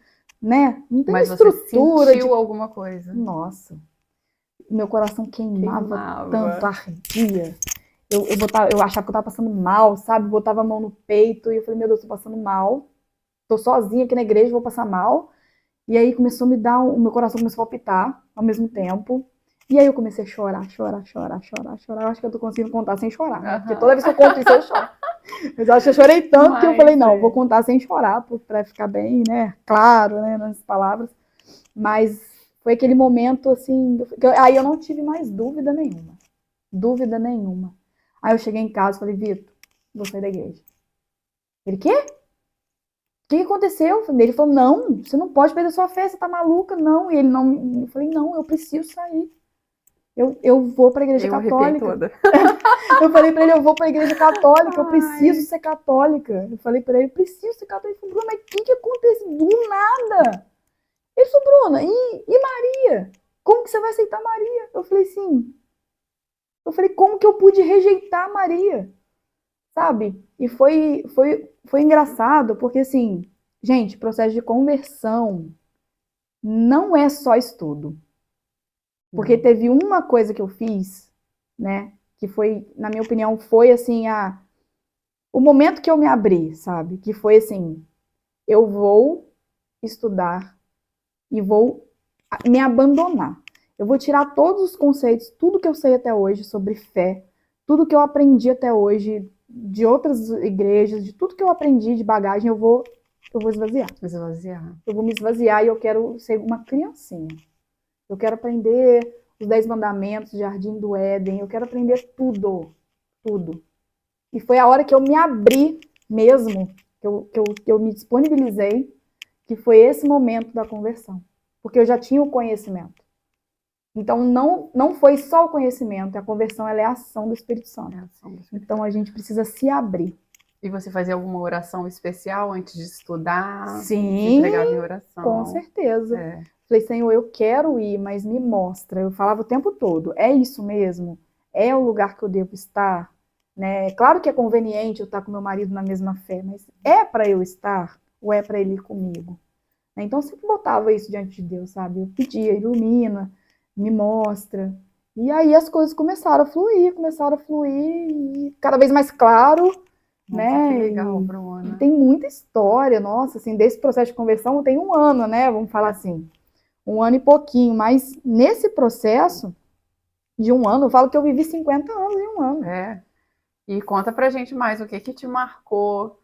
A: né? Não tem
B: Mas
A: uma
B: você
A: estrutura
B: sentiu alguma coisa.
A: Nossa, meu coração queimava
B: Queimava.
A: tanto, ardia. Eu achava que eu tava passando mal, sabe? Botava a mão no peito e eu falei, meu Deus, tô passando mal. Tô sozinha aqui na igreja, vou passar mal. E aí começou a me dar, o meu coração começou a palpitar ao mesmo tempo. E aí eu comecei a chorar, chorar, chorar, chorar, chorar. Eu acho que eu tô conseguindo contar sem chorar, né? Porque toda vez que eu conto isso, eu choro. Mas eu acho que eu chorei tanto que eu falei, não, vou contar sem chorar, pra ficar bem, né? Claro, né? Nas palavras. Mas foi aquele momento, assim, aí eu não tive mais dúvida nenhuma. Dúvida nenhuma. Aí eu cheguei em casa e falei, Vitor, vou sair da igreja. Ele, quê? O que aconteceu? Ele falou, não, você não pode perder sua fé, você tá maluca, não. E ele não, eu falei, não, eu preciso sair. Eu vou pra igreja católica.
B: Toda.
A: Eu falei pra ele, eu vou pra igreja católica, eu preciso ser católica. Eu falei pra ele, eu preciso ser católica. Ele falou, Bruna, mas o que aconteceu? Do nada. Ele falou, Bruna, e Maria? Como que você vai aceitar Maria? Eu falei, sim. Eu falei, como que eu pude rejeitar Maria? Sabe? E foi engraçado, porque assim, gente, processo de conversão não é só estudo. Porque teve uma coisa que eu fiz, né, que foi, na minha opinião, foi assim, o momento que eu me abri, sabe? Que foi assim, eu vou estudar e vou me abandonar. Eu vou tirar todos os conceitos, tudo que eu sei até hoje sobre fé, tudo que eu aprendi até hoje de outras igrejas, de tudo que eu aprendi de bagagem, eu vou esvaziar. Eu vou me esvaziar e eu quero ser uma criancinha. Eu quero aprender os 10 mandamentos, Jardim do Éden, eu quero aprender tudo, tudo. E foi a hora que eu me abri mesmo, que eu me disponibilizei, que foi esse momento da conversão. Porque eu já tinha o conhecimento. Então, não foi só o conhecimento, a conversão ela é a ação do Espírito Santo. Então, a gente precisa se abrir.
B: E você fazia alguma oração especial antes de estudar?
A: Sim,
B: se entregava em oração.
A: Com certeza. Falei, Senhor, eu quero ir, mas me mostra. Eu falava o tempo todo, é isso mesmo? É o lugar que eu devo estar? Né? Claro que é conveniente eu estar com meu marido na mesma fé, mas é para eu estar ou é para ele ir comigo? Então, eu sempre botava isso diante de Deus, sabe? Eu pedia, ilumina, me mostra. E aí as coisas começaram a fluir, e cada vez mais claro, né?
B: Que legal, Bruna.
A: E tem muita história, nossa, assim, desse processo de conversão tem 1 ano, né? Vamos falar assim, 1 ano e pouquinho, mas nesse processo de 1 ano, eu falo que eu vivi 50 anos em 1 ano.
B: E conta pra gente mais o que te marcou,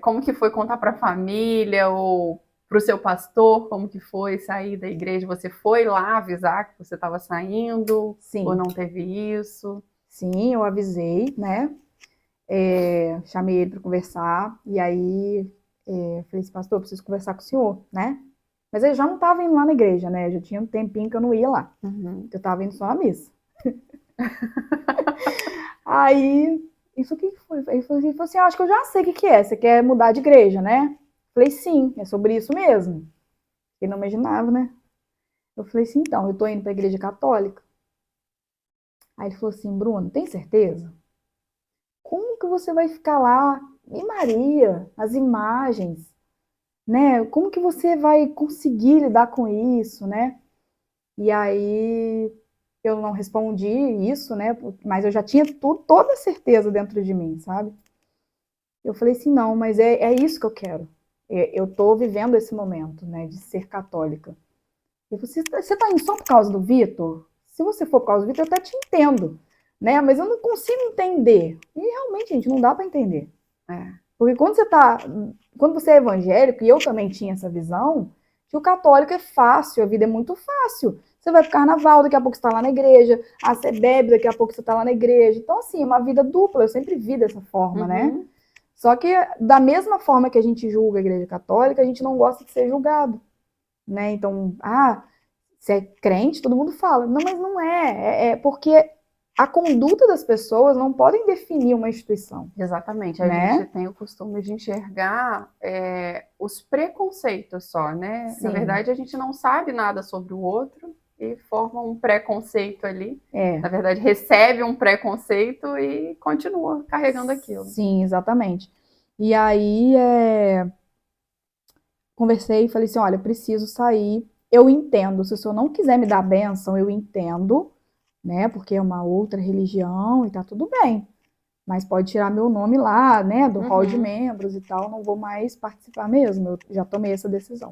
B: como que foi contar pra família ou pro seu pastor, como que foi sair da igreja? Você foi lá avisar que você estava saindo?
A: Sim.
B: Ou não teve isso?
A: Sim, eu avisei, né? Chamei ele para conversar, e aí falei assim, pastor, eu preciso conversar com o senhor, né? Mas ele já não estava indo lá na igreja, né? Já tinha um tempinho que eu não ia lá. Eu estava indo só na missa. Aí, isso que foi? Ele falou assim, acho que eu já sei o que é. Você quer mudar de igreja, né? Falei, sim, é sobre isso mesmo. Ele não imaginava, né? Eu falei assim, então, eu tô indo pra igreja católica. Aí ele falou assim, Bruno, tem certeza? Como que você vai ficar lá? E Maria, as imagens, né? Como que você vai conseguir lidar com isso, né? E aí eu não respondi isso, né? Mas eu já tinha toda a certeza dentro de mim, sabe? Eu falei assim, não, mas é isso que eu quero. Eu tô vivendo esse momento, né? De ser católica. Eu falei, você tá indo só por causa do Vitor? Se você for por causa do Vitor, eu até te entendo, né? Mas eu não consigo entender. E realmente, gente, não dá para entender. Porque quando você é evangélico, e eu também tinha essa visão, que o católico é fácil, a vida é muito fácil. Você vai pro carnaval, daqui a pouco você tá lá na igreja, você bebe, daqui a pouco você tá lá na igreja. Então, assim, é uma vida dupla, eu sempre vi dessa forma, né? Só que, da mesma forma que a gente julga a igreja católica, a gente não gosta de ser julgado, né? Então, você é crente, todo mundo fala. Não, mas não é. É porque a conduta das pessoas não podem definir uma instituição.
B: Exatamente.
A: Né?
B: A gente tem o costume de enxergar os preconceitos só, né?
A: Sim.
B: Na verdade, a gente não sabe nada sobre o outro e forma um preconceito ali. Na verdade, recebe um preconceito e continua carregando aquilo.
A: Sim, exatamente. E aí, conversei e falei assim, olha, preciso sair, eu entendo, se o senhor não quiser me dar a bênção, eu entendo, né, porque é uma outra religião e tá tudo bem, mas pode tirar meu nome lá, né, do hall de membros e tal, não vou mais participar mesmo, eu já tomei essa decisão.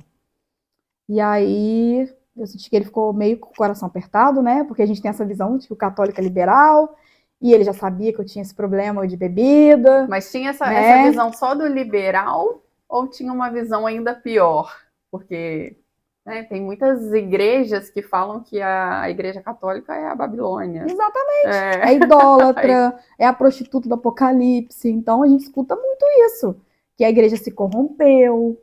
A: E aí, eu senti que ele ficou meio com o coração apertado, né, porque a gente tem essa visão de que o católico é liberal, e ele já sabia que eu tinha esse problema de bebida.
B: Mas tinha essa
A: né?
B: visão só do liberal ou tinha uma visão ainda pior? Porque né, tem muitas igrejas que falam que a igreja católica é a Babilônia.
A: Exatamente. É idólatra, é a prostituta do Apocalipse. Então a gente escuta muito isso, que a igreja se corrompeu.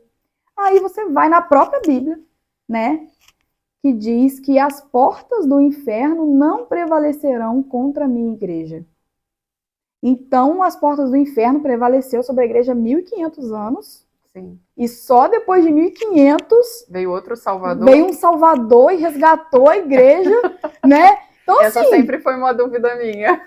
A: Aí você vai na própria Bíblia, né, que diz que as portas do inferno não prevalecerão contra a minha igreja. Então, as portas do inferno prevaleceu sobre a igreja há 1.500 anos.
B: Sim.
A: E só depois de 1.500
B: veio outro Salvador.
A: Veio um Salvador e resgatou a igreja, né? Então,
B: essa
A: assim,
B: sempre foi uma dúvida minha.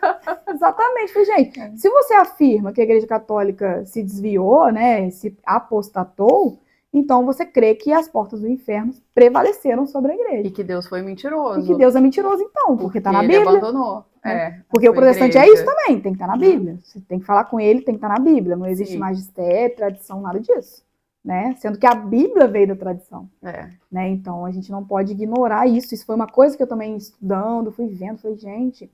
A: Exatamente. Falei, gente, se você afirma que a igreja católica se desviou, né, se apostatou, então você crê que as portas do inferno prevaleceram sobre a igreja.
B: E que Deus foi mentiroso.
A: E que Deus é mentiroso, então, porque está na Bíblia.
B: Ele abandonou.
A: Né? Porque o protestante igreja. É isso também, tem que estar na Bíblia. Você tem que falar com ele, tem que estar na Bíblia. Não existe magistério, tradição, nada disso. Né? Sendo que a Bíblia veio da tradição. Né? Então, a gente não pode ignorar isso. Isso foi uma coisa que eu também estudando, fui vendo, falei, gente,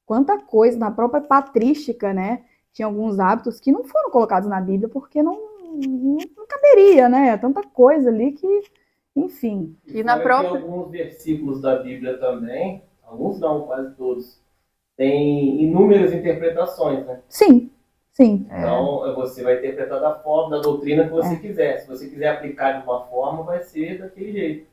A: quanta coisa, na própria patrística, né? Tinha alguns hábitos que não foram colocados na Bíblia porque não caberia, né? Tanta coisa ali que, enfim.
C: E na própria... alguns versículos da Bíblia também, alguns não, quase todos, tem inúmeras interpretações, né?
A: Sim, sim.
C: Então, você vai interpretar da forma, da doutrina que você quiser. Se você quiser aplicar de uma forma, vai ser daquele jeito.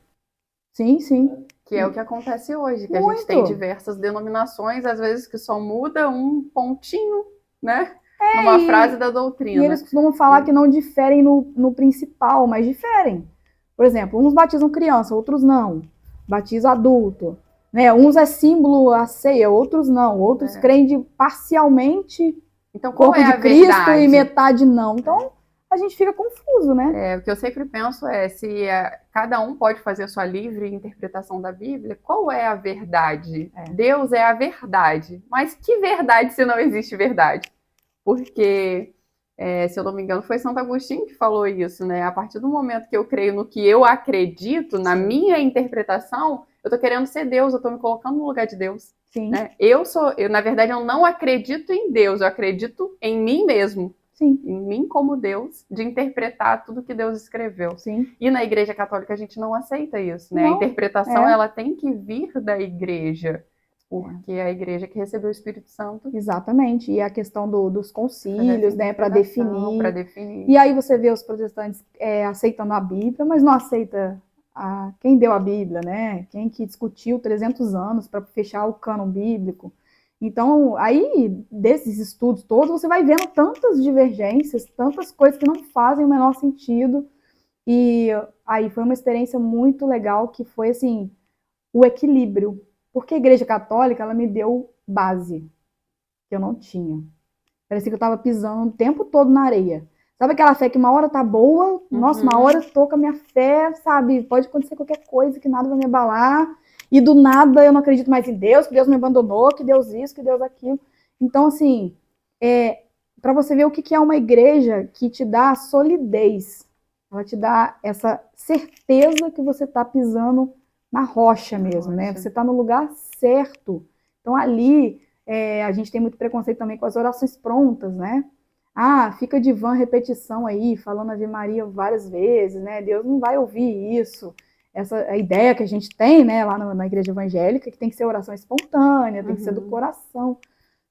A: Sim, sim.
B: Que é o que acontece hoje, que a gente tem diversas denominações, às vezes que só muda um pontinho, né? Numa frase da doutrina.
A: E eles costumam falar que não diferem no principal, mas diferem. Por exemplo, uns batizam criança, outros não. Batiza adulto. Né? Uns é símbolo a ceia, outros não. Outros creem parcialmente
B: então, qual
A: corpo
B: é
A: de Cristo e metade não. Então, a gente fica confuso, né?
B: O que eu sempre penso é, se cada um pode fazer a sua livre interpretação da Bíblia, qual é a verdade? Deus é a verdade. Mas que verdade se não existe verdade? Porque, se eu não me engano, foi Santo Agostinho que falou isso, né? A partir do momento que eu creio no que eu acredito, na minha interpretação, eu tô querendo ser Deus, eu tô me colocando no lugar de Deus.
A: Sim.
B: Né? Na verdade, eu não acredito em Deus, eu acredito em mim mesmo.
A: Sim.
B: Em mim como Deus, de interpretar tudo que Deus escreveu.
A: Sim.
B: E na Igreja Católica a gente não aceita isso, né? Não, a interpretação ela tem que vir da Igreja, porque é a Igreja que recebeu o Espírito Santo.
A: Exatamente. E a questão dos concílios, né, para definir.
B: definir.
A: E aí você vê os protestantes aceitando a Bíblia, mas não aceita quem deu a Bíblia, né? Quem que discutiu 300 anos para fechar o cânon bíblico. Então, aí, desses estudos todos, você vai vendo tantas divergências, tantas coisas que não fazem o menor sentido. E aí foi uma experiência muito legal, que foi, assim, o equilíbrio. Porque a Igreja Católica, ela me deu base, que eu não tinha. Parecia que eu estava pisando o tempo todo na areia. Sabe aquela fé que uma hora tá boa, nossa, uma hora eu tô com a minha fé, sabe? Pode acontecer qualquer coisa, que nada vai me abalar. E do nada eu não acredito mais em Deus, que Deus me abandonou, que Deus isso, que Deus aquilo. Então, assim, para você ver o que é uma igreja que te dá solidez. Ela te dá essa certeza que você está pisando na rocha mesmo, né? Você está no lugar certo. Então, ali, a gente tem muito preconceito também com as orações prontas, né? Fica de vã repetição aí, falando Ave Maria várias vezes, né? Deus não vai ouvir isso. A ideia que a gente tem, né, lá na igreja evangélica, que tem que ser oração espontânea, tem que ser do coração.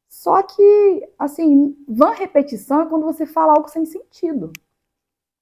A: Só que, assim, vã repetição é quando você fala algo sem sentido,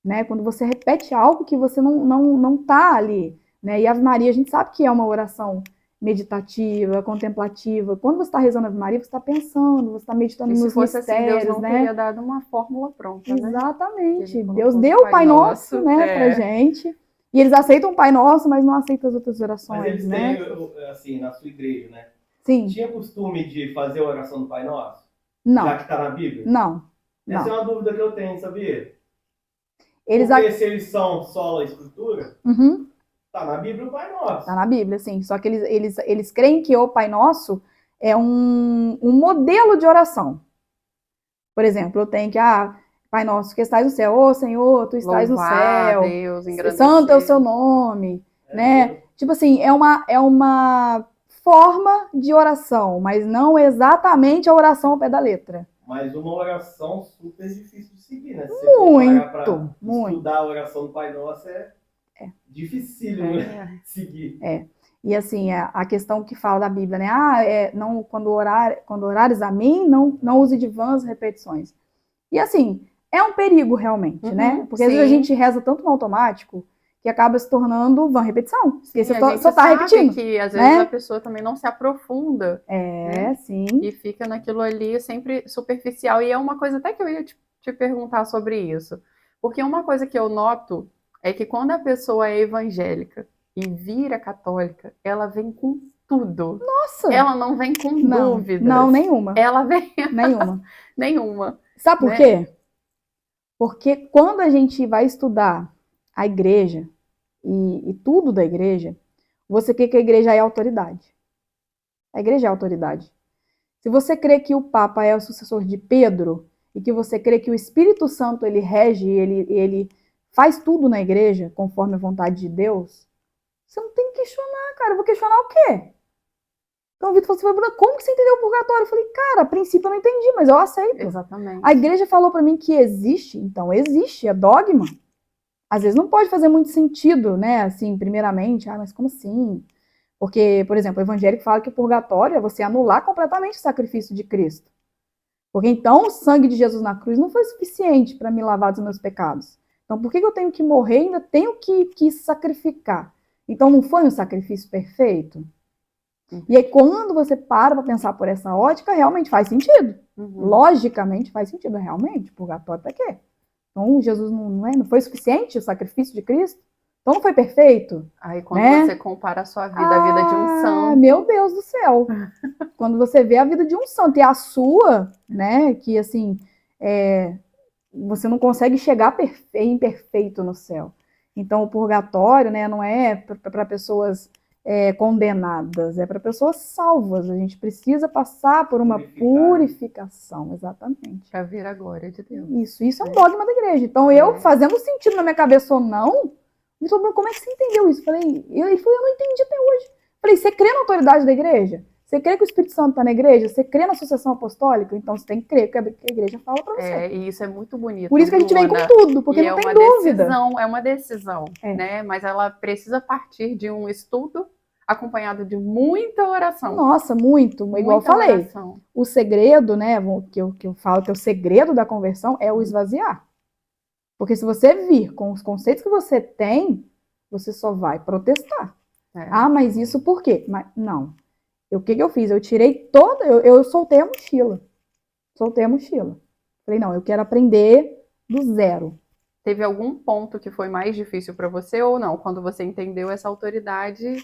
A: né? Quando você repete algo que você não tá ali, né? E Ave Maria, a gente sabe que é uma oração meditativa, contemplativa. Quando você está rezando Ave Maria, você está pensando, você está meditando nos mistérios,
B: assim, Deus não
A: né?
B: teria dado uma fórmula pronta,
A: Exatamente. Né? Deus deu o Pai Nosso, né, pra gente. E eles aceitam o Pai Nosso, mas não aceitam as outras orações,
C: mas eles
A: né?
C: têm, assim, na sua igreja, né?
A: Sim.
C: Tinha costume de fazer a oração do Pai Nosso?
A: Não.
C: Já que está na Bíblia?
A: Não.
C: Essa é uma dúvida que eu tenho, sabia?
A: Eles...
C: Porque se eles são só a escritura,
A: Uhum.
C: tá na Bíblia o Pai Nosso.
A: Tá na Bíblia, sim. Só que eles creem que o Pai Nosso é um modelo de oração. Por exemplo, eu tenho que, Pai Nosso que estás no céu, ô Senhor, tu estás no
B: Louvar a
A: céu,
B: Deus,
A: santo é o seu
B: engrandecer.
A: nome,
C: É
A: né?
C: mesmo.
A: Tipo assim, é uma forma de oração, mas não exatamente a oração ao pé da letra.
C: Mas uma oração super difícil de seguir, né? Se você for parar pra
A: Muito.
C: estudar a oração do Pai Nosso, é dificílimo, né? Seguir.
A: E assim, a questão que fala da Bíblia, né? Não, quando orares a mim, não use de vãs repetições. E assim, é um perigo realmente, né? Porque às vezes a
B: sim.
A: gente reza tanto no automático que acaba se tornando vã repetição. Porque
B: Sim,
A: você
B: a gente
A: só tá
B: sabe
A: repetindo.
B: que às
A: né?
B: vezes a pessoa também não se aprofunda
A: Sim.
B: e fica naquilo ali sempre superficial. E é uma coisa até que eu ia te perguntar sobre isso. Porque uma coisa que eu noto é que quando a pessoa é evangélica e vira católica, ela vem com tudo.
A: Nossa!
B: Ela não vem com dúvidas.
A: Não, nenhuma.
B: Ela vem
A: Nenhuma.
B: nenhuma.
A: Sabe por
B: né?
A: quê? Porque quando a gente vai estudar a igreja e tudo da igreja, você crê que a igreja é autoridade. A igreja é autoridade. Se você crê que o Papa é o sucessor de Pedro e que você crê que o Espírito Santo ele rege, ele faz tudo na igreja conforme a vontade de Deus, você não tem que questionar, cara. Eu vou questionar o quê? Então o Vitor falou assim, como que você entendeu o purgatório? Eu falei, cara, a princípio eu não entendi, mas eu aceito.
B: Exatamente.
A: A igreja falou para mim que existe, então existe, é dogma. Às vezes não pode fazer muito sentido, né? Assim, primeiramente, mas como assim? Porque, por exemplo, o evangélico fala que o purgatório é você anular completamente o sacrifício de Cristo. Porque então o sangue de Jesus na cruz não foi suficiente para me lavar dos meus pecados. Então por que eu tenho que morrer e ainda tenho que sacrificar? Então não foi um sacrifício perfeito? E aí quando você para pensar por essa ótica, realmente faz sentido. Logicamente faz sentido, realmente. Purgatório para quê? Então Jesus não foi suficiente o sacrifício de Cristo? Então não foi perfeito?
B: Aí quando você compara a sua vida, a vida de um santo.
A: Meu Deus do céu. Quando você vê a vida de um santo e a sua, né, que assim, você não consegue chegar imperfeito no céu. Então o purgatório, né, não é para pessoas condenadas, é para pessoas salvas. A gente precisa passar por uma purificação, exatamente.
B: Para ver a glória de Deus.
A: Isso é um dogma da igreja. Então eu, fazendo sentido na minha cabeça ou não, me falou, como é que você entendeu isso? Ele falou, eu não entendi até hoje. Falei, você crê na autoridade da igreja? Você crê que o Espírito Santo está na igreja? Você crê na sucessão apostólica? Então você tem que crer que a igreja fala para você.
B: E isso é muito bonito.
A: Por isso que a gente vem com tudo, porque não tem dúvida.
B: É uma decisão, né? Mas ela precisa partir de um estudo acompanhado de muita oração.
A: Nossa, muito. Igual eu falei, oração. O segredo, né, que eu falo que é o segredo da conversão é o esvaziar. Porque se você vir com os conceitos que você tem, você só vai protestar. Mas isso por quê? Mas não. O que eu fiz? Eu tirei toda... Eu soltei a mochila. Falei, não, eu quero aprender do zero.
B: Teve algum ponto que foi mais difícil para você ou não? Quando você entendeu essa autoridade,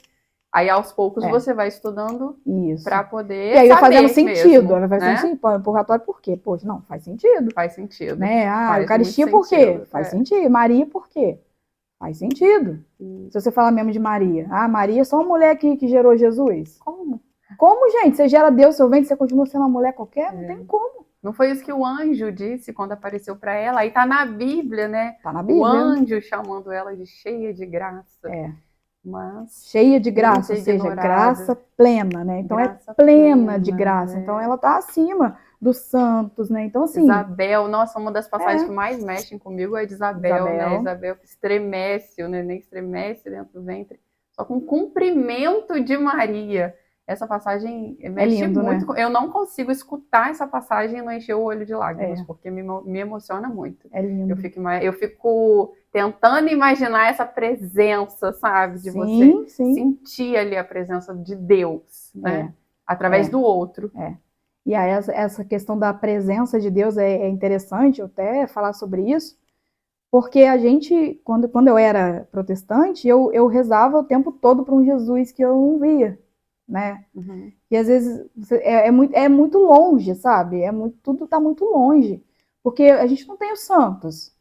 B: aí aos poucos você vai estudando para poder.
A: E aí vai fazendo sentido.
B: Mesmo,
A: vai fazendo sentido. Purgatório por quê? Poxa, não, faz sentido.
B: Faz sentido.
A: Né? Eucaristia por quê? Faz sentido. Maria por quê? Faz sentido. Se você falar mesmo de Maria. Maria é só uma mulher que gerou Jesus. Como, gente? Você gera Deus, seu ventre, você continua sendo uma mulher qualquer? Não tem como.
B: Não foi isso que o anjo disse quando apareceu para ela? Aí tá na Bíblia, né?
A: Tá na Bíblia.
B: O anjo chamando ela de cheia de graça. Mas
A: cheia de graça, ou seja, graça plena, né? Então graça é plena de graça. Então ela tá acima dos santos, né? Então assim.
B: Isabel, nossa, uma das passagens que mais mexem comigo é de Isabel, né? Isabel que estremece, o neném estremece dentro do ventre. Só com o cumprimento de Maria. Essa passagem mexe
A: lindo,
B: muito.
A: Né?
B: Eu não consigo escutar essa passagem e não encher o olho de lágrimas, porque me emociona muito.
A: É lindo.
B: Eu fico tentando imaginar essa presença, sabe? De você sentir ali a presença de Deus, né? Através do outro.
A: E aí essa questão da presença de Deus é interessante eu até falar sobre isso, porque a gente, quando eu era protestante, eu rezava o tempo todo para um Jesus que eu não via. Né? E às vezes é muito longe, sabe? Tudo está muito longe, porque a gente não tem os santos.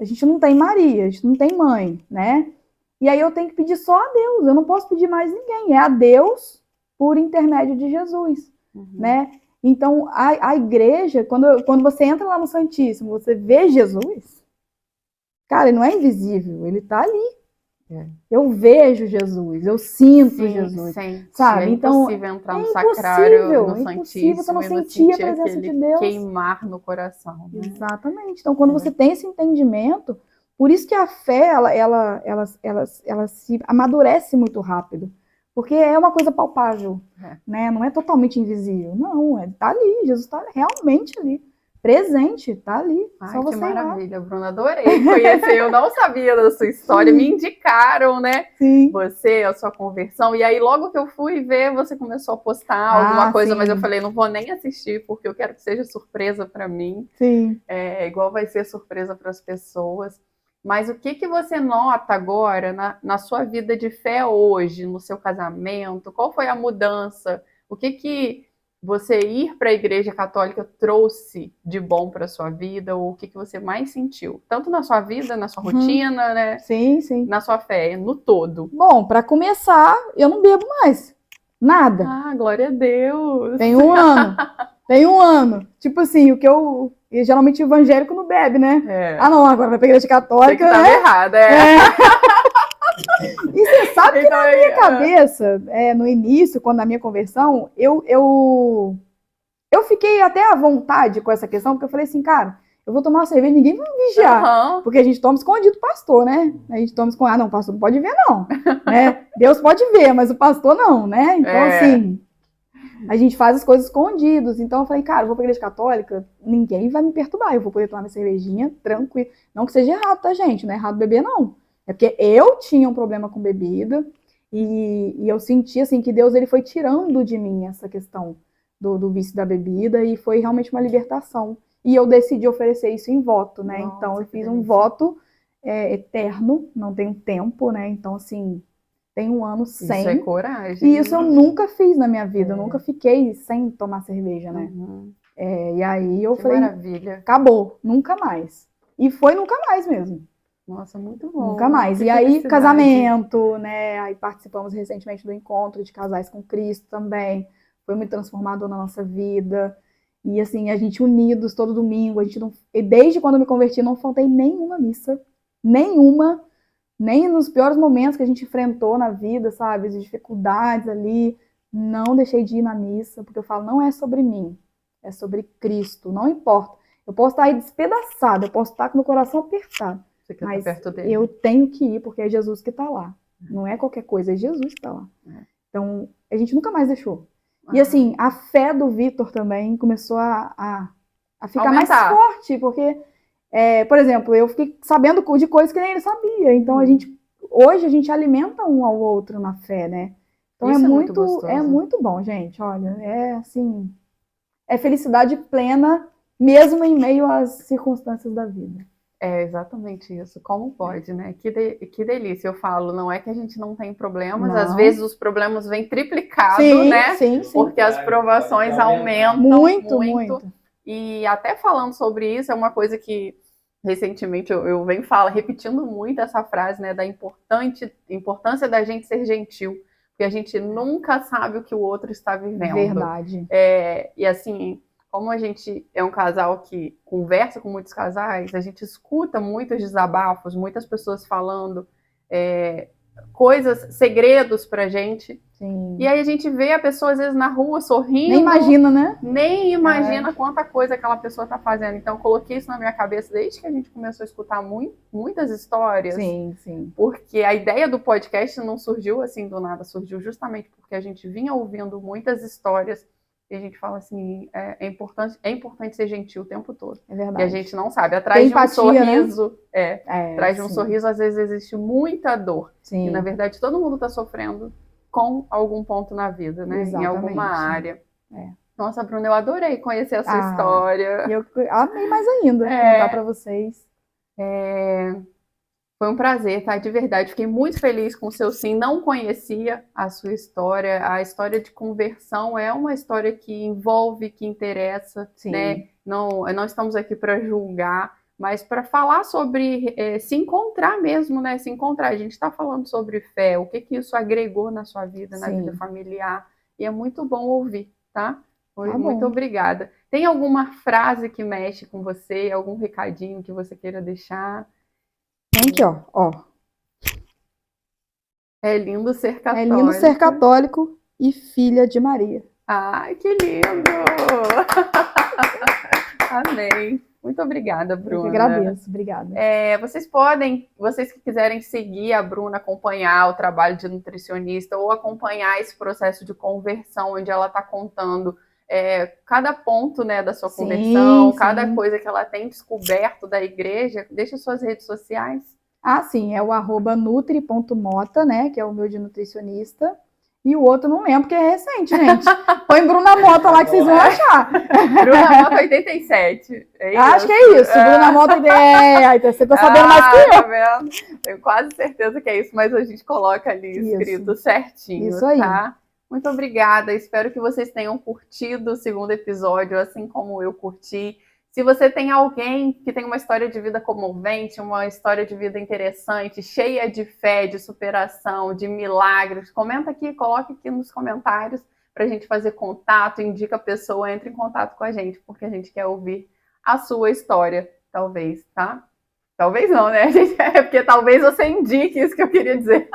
A: A gente não tem Maria, a gente não tem mãe, né? E aí eu tenho que pedir só a Deus, eu não posso pedir mais ninguém, é a Deus por intermédio de Jesus, né? Então, a igreja, quando você entra lá no Santíssimo, você vê Jesus, cara, ele não é invisível, ele tá ali. Eu vejo Jesus, eu sinto Jesus, sabe?
B: É
A: então
B: impossível entrar no sacrário, no Santíssimo,
A: você não
B: e não
A: sentir a
B: sentir
A: presença de
B: aquele
A: Deus.
B: queimar no coração. Né?
A: Exatamente. Então, quando você tem esse entendimento, por isso que a fé, ela se amadurece muito rápido. Porque é uma coisa palpável, né? Não é totalmente invisível. Não, tá ali, Jesus está realmente ali. Presente, tá ali.
B: Ai,
A: só
B: que
A: você
B: maravilha, Bruna, adorei conhecer. Eu não sabia da sua história, me indicaram, né?
A: Sim.
B: Você, a sua conversão. E aí, logo que eu fui ver, você começou a postar alguma coisa, mas eu falei, não vou nem assistir, porque eu quero que seja surpresa para mim.
A: Sim.
B: Igual vai ser surpresa para as pessoas. Mas o que você nota agora na sua vida de fé hoje, no seu casamento? Qual foi a mudança? O que você ir para a Igreja Católica trouxe de bom para a sua vida? Ou o que você mais sentiu? Tanto na sua vida, na sua rotina, né?
A: Sim, sim.
B: Na sua fé, no todo.
A: Bom, para começar, eu não bebo mais. Nada.
B: Ah, glória a Deus.
A: Tem um ano. Tem um ano. Tipo assim, e geralmente o evangélico não bebe, né? Ah, não, agora vai pra Igreja Católica.
B: Você que tava errada,
A: E você sabe que na minha cabeça, no início, quando na minha conversão, eu fiquei até à vontade com essa questão, porque eu falei assim, cara, eu vou tomar uma cerveja, ninguém vai me vigiar. Porque a gente toma escondido do pastor, né? A gente toma escondido, não, o pastor não pode ver, não. Né? Deus pode ver, mas o pastor não, né? Então, assim, a gente faz as coisas escondidos. Então, eu falei, cara, eu vou pra Igreja Católica, ninguém vai me perturbar, eu vou poder tomar minha cervejinha tranquilo. Não que seja errado, tá, gente? Não é errado beber, não. É porque eu tinha um problema com bebida e eu senti, assim, que Deus ele foi tirando de mim essa questão do vício da bebida e foi realmente uma libertação. E eu decidi oferecer isso em voto, né? Nossa, então, eu fiz um voto eterno, não tem tempo, né? Então, assim, tem um ano sem.
B: Isso é coragem.
A: E isso eu nunca fiz na minha vida, eu nunca fiquei sem tomar cerveja, né? E aí eu falei,
B: maravilha.
A: Acabou, nunca mais. E foi nunca mais mesmo.
B: Nossa, muito bom.
A: Nunca mais. E aí, casamento, né? Aí participamos recentemente do encontro de casais com Cristo também. Foi muito transformador na nossa vida. E assim, a gente unidos todo domingo, e desde quando eu me converti, não faltei nenhuma missa. Nenhuma. Nem nos piores momentos que a gente enfrentou na vida, sabe? As dificuldades ali. Não deixei de ir na missa, porque eu falo, não é sobre mim. É sobre Cristo. Não importa. Eu posso estar aí despedaçada, eu posso estar com meu coração apertado. Mas
B: perto dele.
A: Eu tenho que ir, porque é Jesus que está lá. Não é qualquer coisa, é Jesus que está lá. Então, a gente nunca mais deixou. E assim, a fé do Vitor também começou a ficar mais forte, porque, por exemplo, eu fiquei sabendo de coisas que nem ele sabia. Então, hoje a gente alimenta um ao outro na fé, né? Então,
B: isso
A: é muito bom, gente. Olha, assim, é felicidade plena, mesmo em meio às circunstâncias da vida.
B: É exatamente isso. Como pode, né? Que delícia. Eu falo, não é que a gente não tem problemas,
A: não.
B: Às vezes os problemas vêm triplicados, né?
A: Sim.
B: Porque as provações aumentam muito. E até falando sobre isso, é uma coisa que recentemente eu venho repetindo muito essa frase, né? Da importância da gente ser gentil. Porque a gente nunca sabe o que o outro está vivendo.
A: Verdade.
B: E assim, como a gente é um casal que conversa com muitos casais, a gente escuta muitos desabafos, muitas pessoas falando coisas, segredos pra gente.
A: Sim.
B: E aí a gente vê a pessoa, às vezes, na rua, sorrindo.
A: Nem imagina, né?
B: Nem imagina quanta coisa aquela pessoa tá fazendo. Então, eu coloquei isso na minha cabeça desde que a gente começou a escutar muitas histórias.
A: Sim.
B: Porque a ideia do podcast não surgiu assim do nada, surgiu justamente porque a gente vinha ouvindo muitas histórias e a gente fala assim, é importante ser gentil o tempo todo.
A: É verdade.
B: E a gente não sabe. Atrás de um sorriso, atrás de um sorriso, às vezes existe muita dor.
A: Sim.
B: E na verdade todo mundo está sofrendo com algum ponto na vida, né?
A: Exatamente.
B: Em alguma área. Nossa, Bruna, eu adorei conhecer a sua história.
A: Eu amei mais ainda contar para vocês.
B: Foi um prazer, tá? De verdade, fiquei muito feliz com o seu sim. Não conhecia a sua história. A história de conversão é uma história que envolve, que interessa, né? Não estamos aqui para julgar, mas para falar sobre se encontrar mesmo, né? Se encontrar. A gente está falando sobre fé, o que isso agregou na sua vida, na vida familiar, e é muito bom ouvir, tá? Muito obrigada. Tem alguma frase que mexe com você, algum recadinho que você queira deixar?
A: Tem aqui, ó.
B: É lindo ser católico.
A: É lindo ser católico e filha de Maria.
B: Ai, que lindo! Amém. Muito obrigada, Bruna.
A: Eu que agradeço, obrigada.
B: Vocês que quiserem seguir a Bruna, acompanhar o trabalho de nutricionista ou acompanhar esse processo de conversão, onde ela está contando cada ponto, né, da sua conversão, cada coisa que ela tem descoberto da igreja, deixa suas redes sociais.
A: Ah, sim, é o @nutri.mota, né, que é o meu de nutricionista. E o outro não lembro, porque é recente, gente. Põe Bruna Mota lá que vocês vão achar.
B: Bruna Mota 87.
A: Acho que é isso. Bruna Mota você tá sabendo mais que eu.
B: Tá vendo? Tenho quase certeza que é isso, mas a gente coloca ali escrito certinho. Isso aí. Tá? Muito obrigada. Espero que vocês tenham curtido o segundo episódio, assim como eu curti. Se você tem alguém que tem uma história de vida comovente, uma história de vida interessante, cheia de fé, de superação, de milagres, comenta aqui, coloque aqui nos comentários para a gente fazer contato, indica a pessoa, entre em contato com a gente, porque a gente quer ouvir a sua história, talvez, tá? Talvez não, né? Porque talvez você indique isso que eu queria dizer.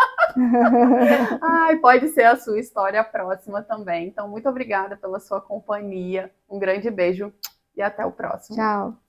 B: Ai, pode ser a sua história próxima também. Então, muito obrigada pela sua companhia. Um grande beijo. E até o próximo.
A: Tchau.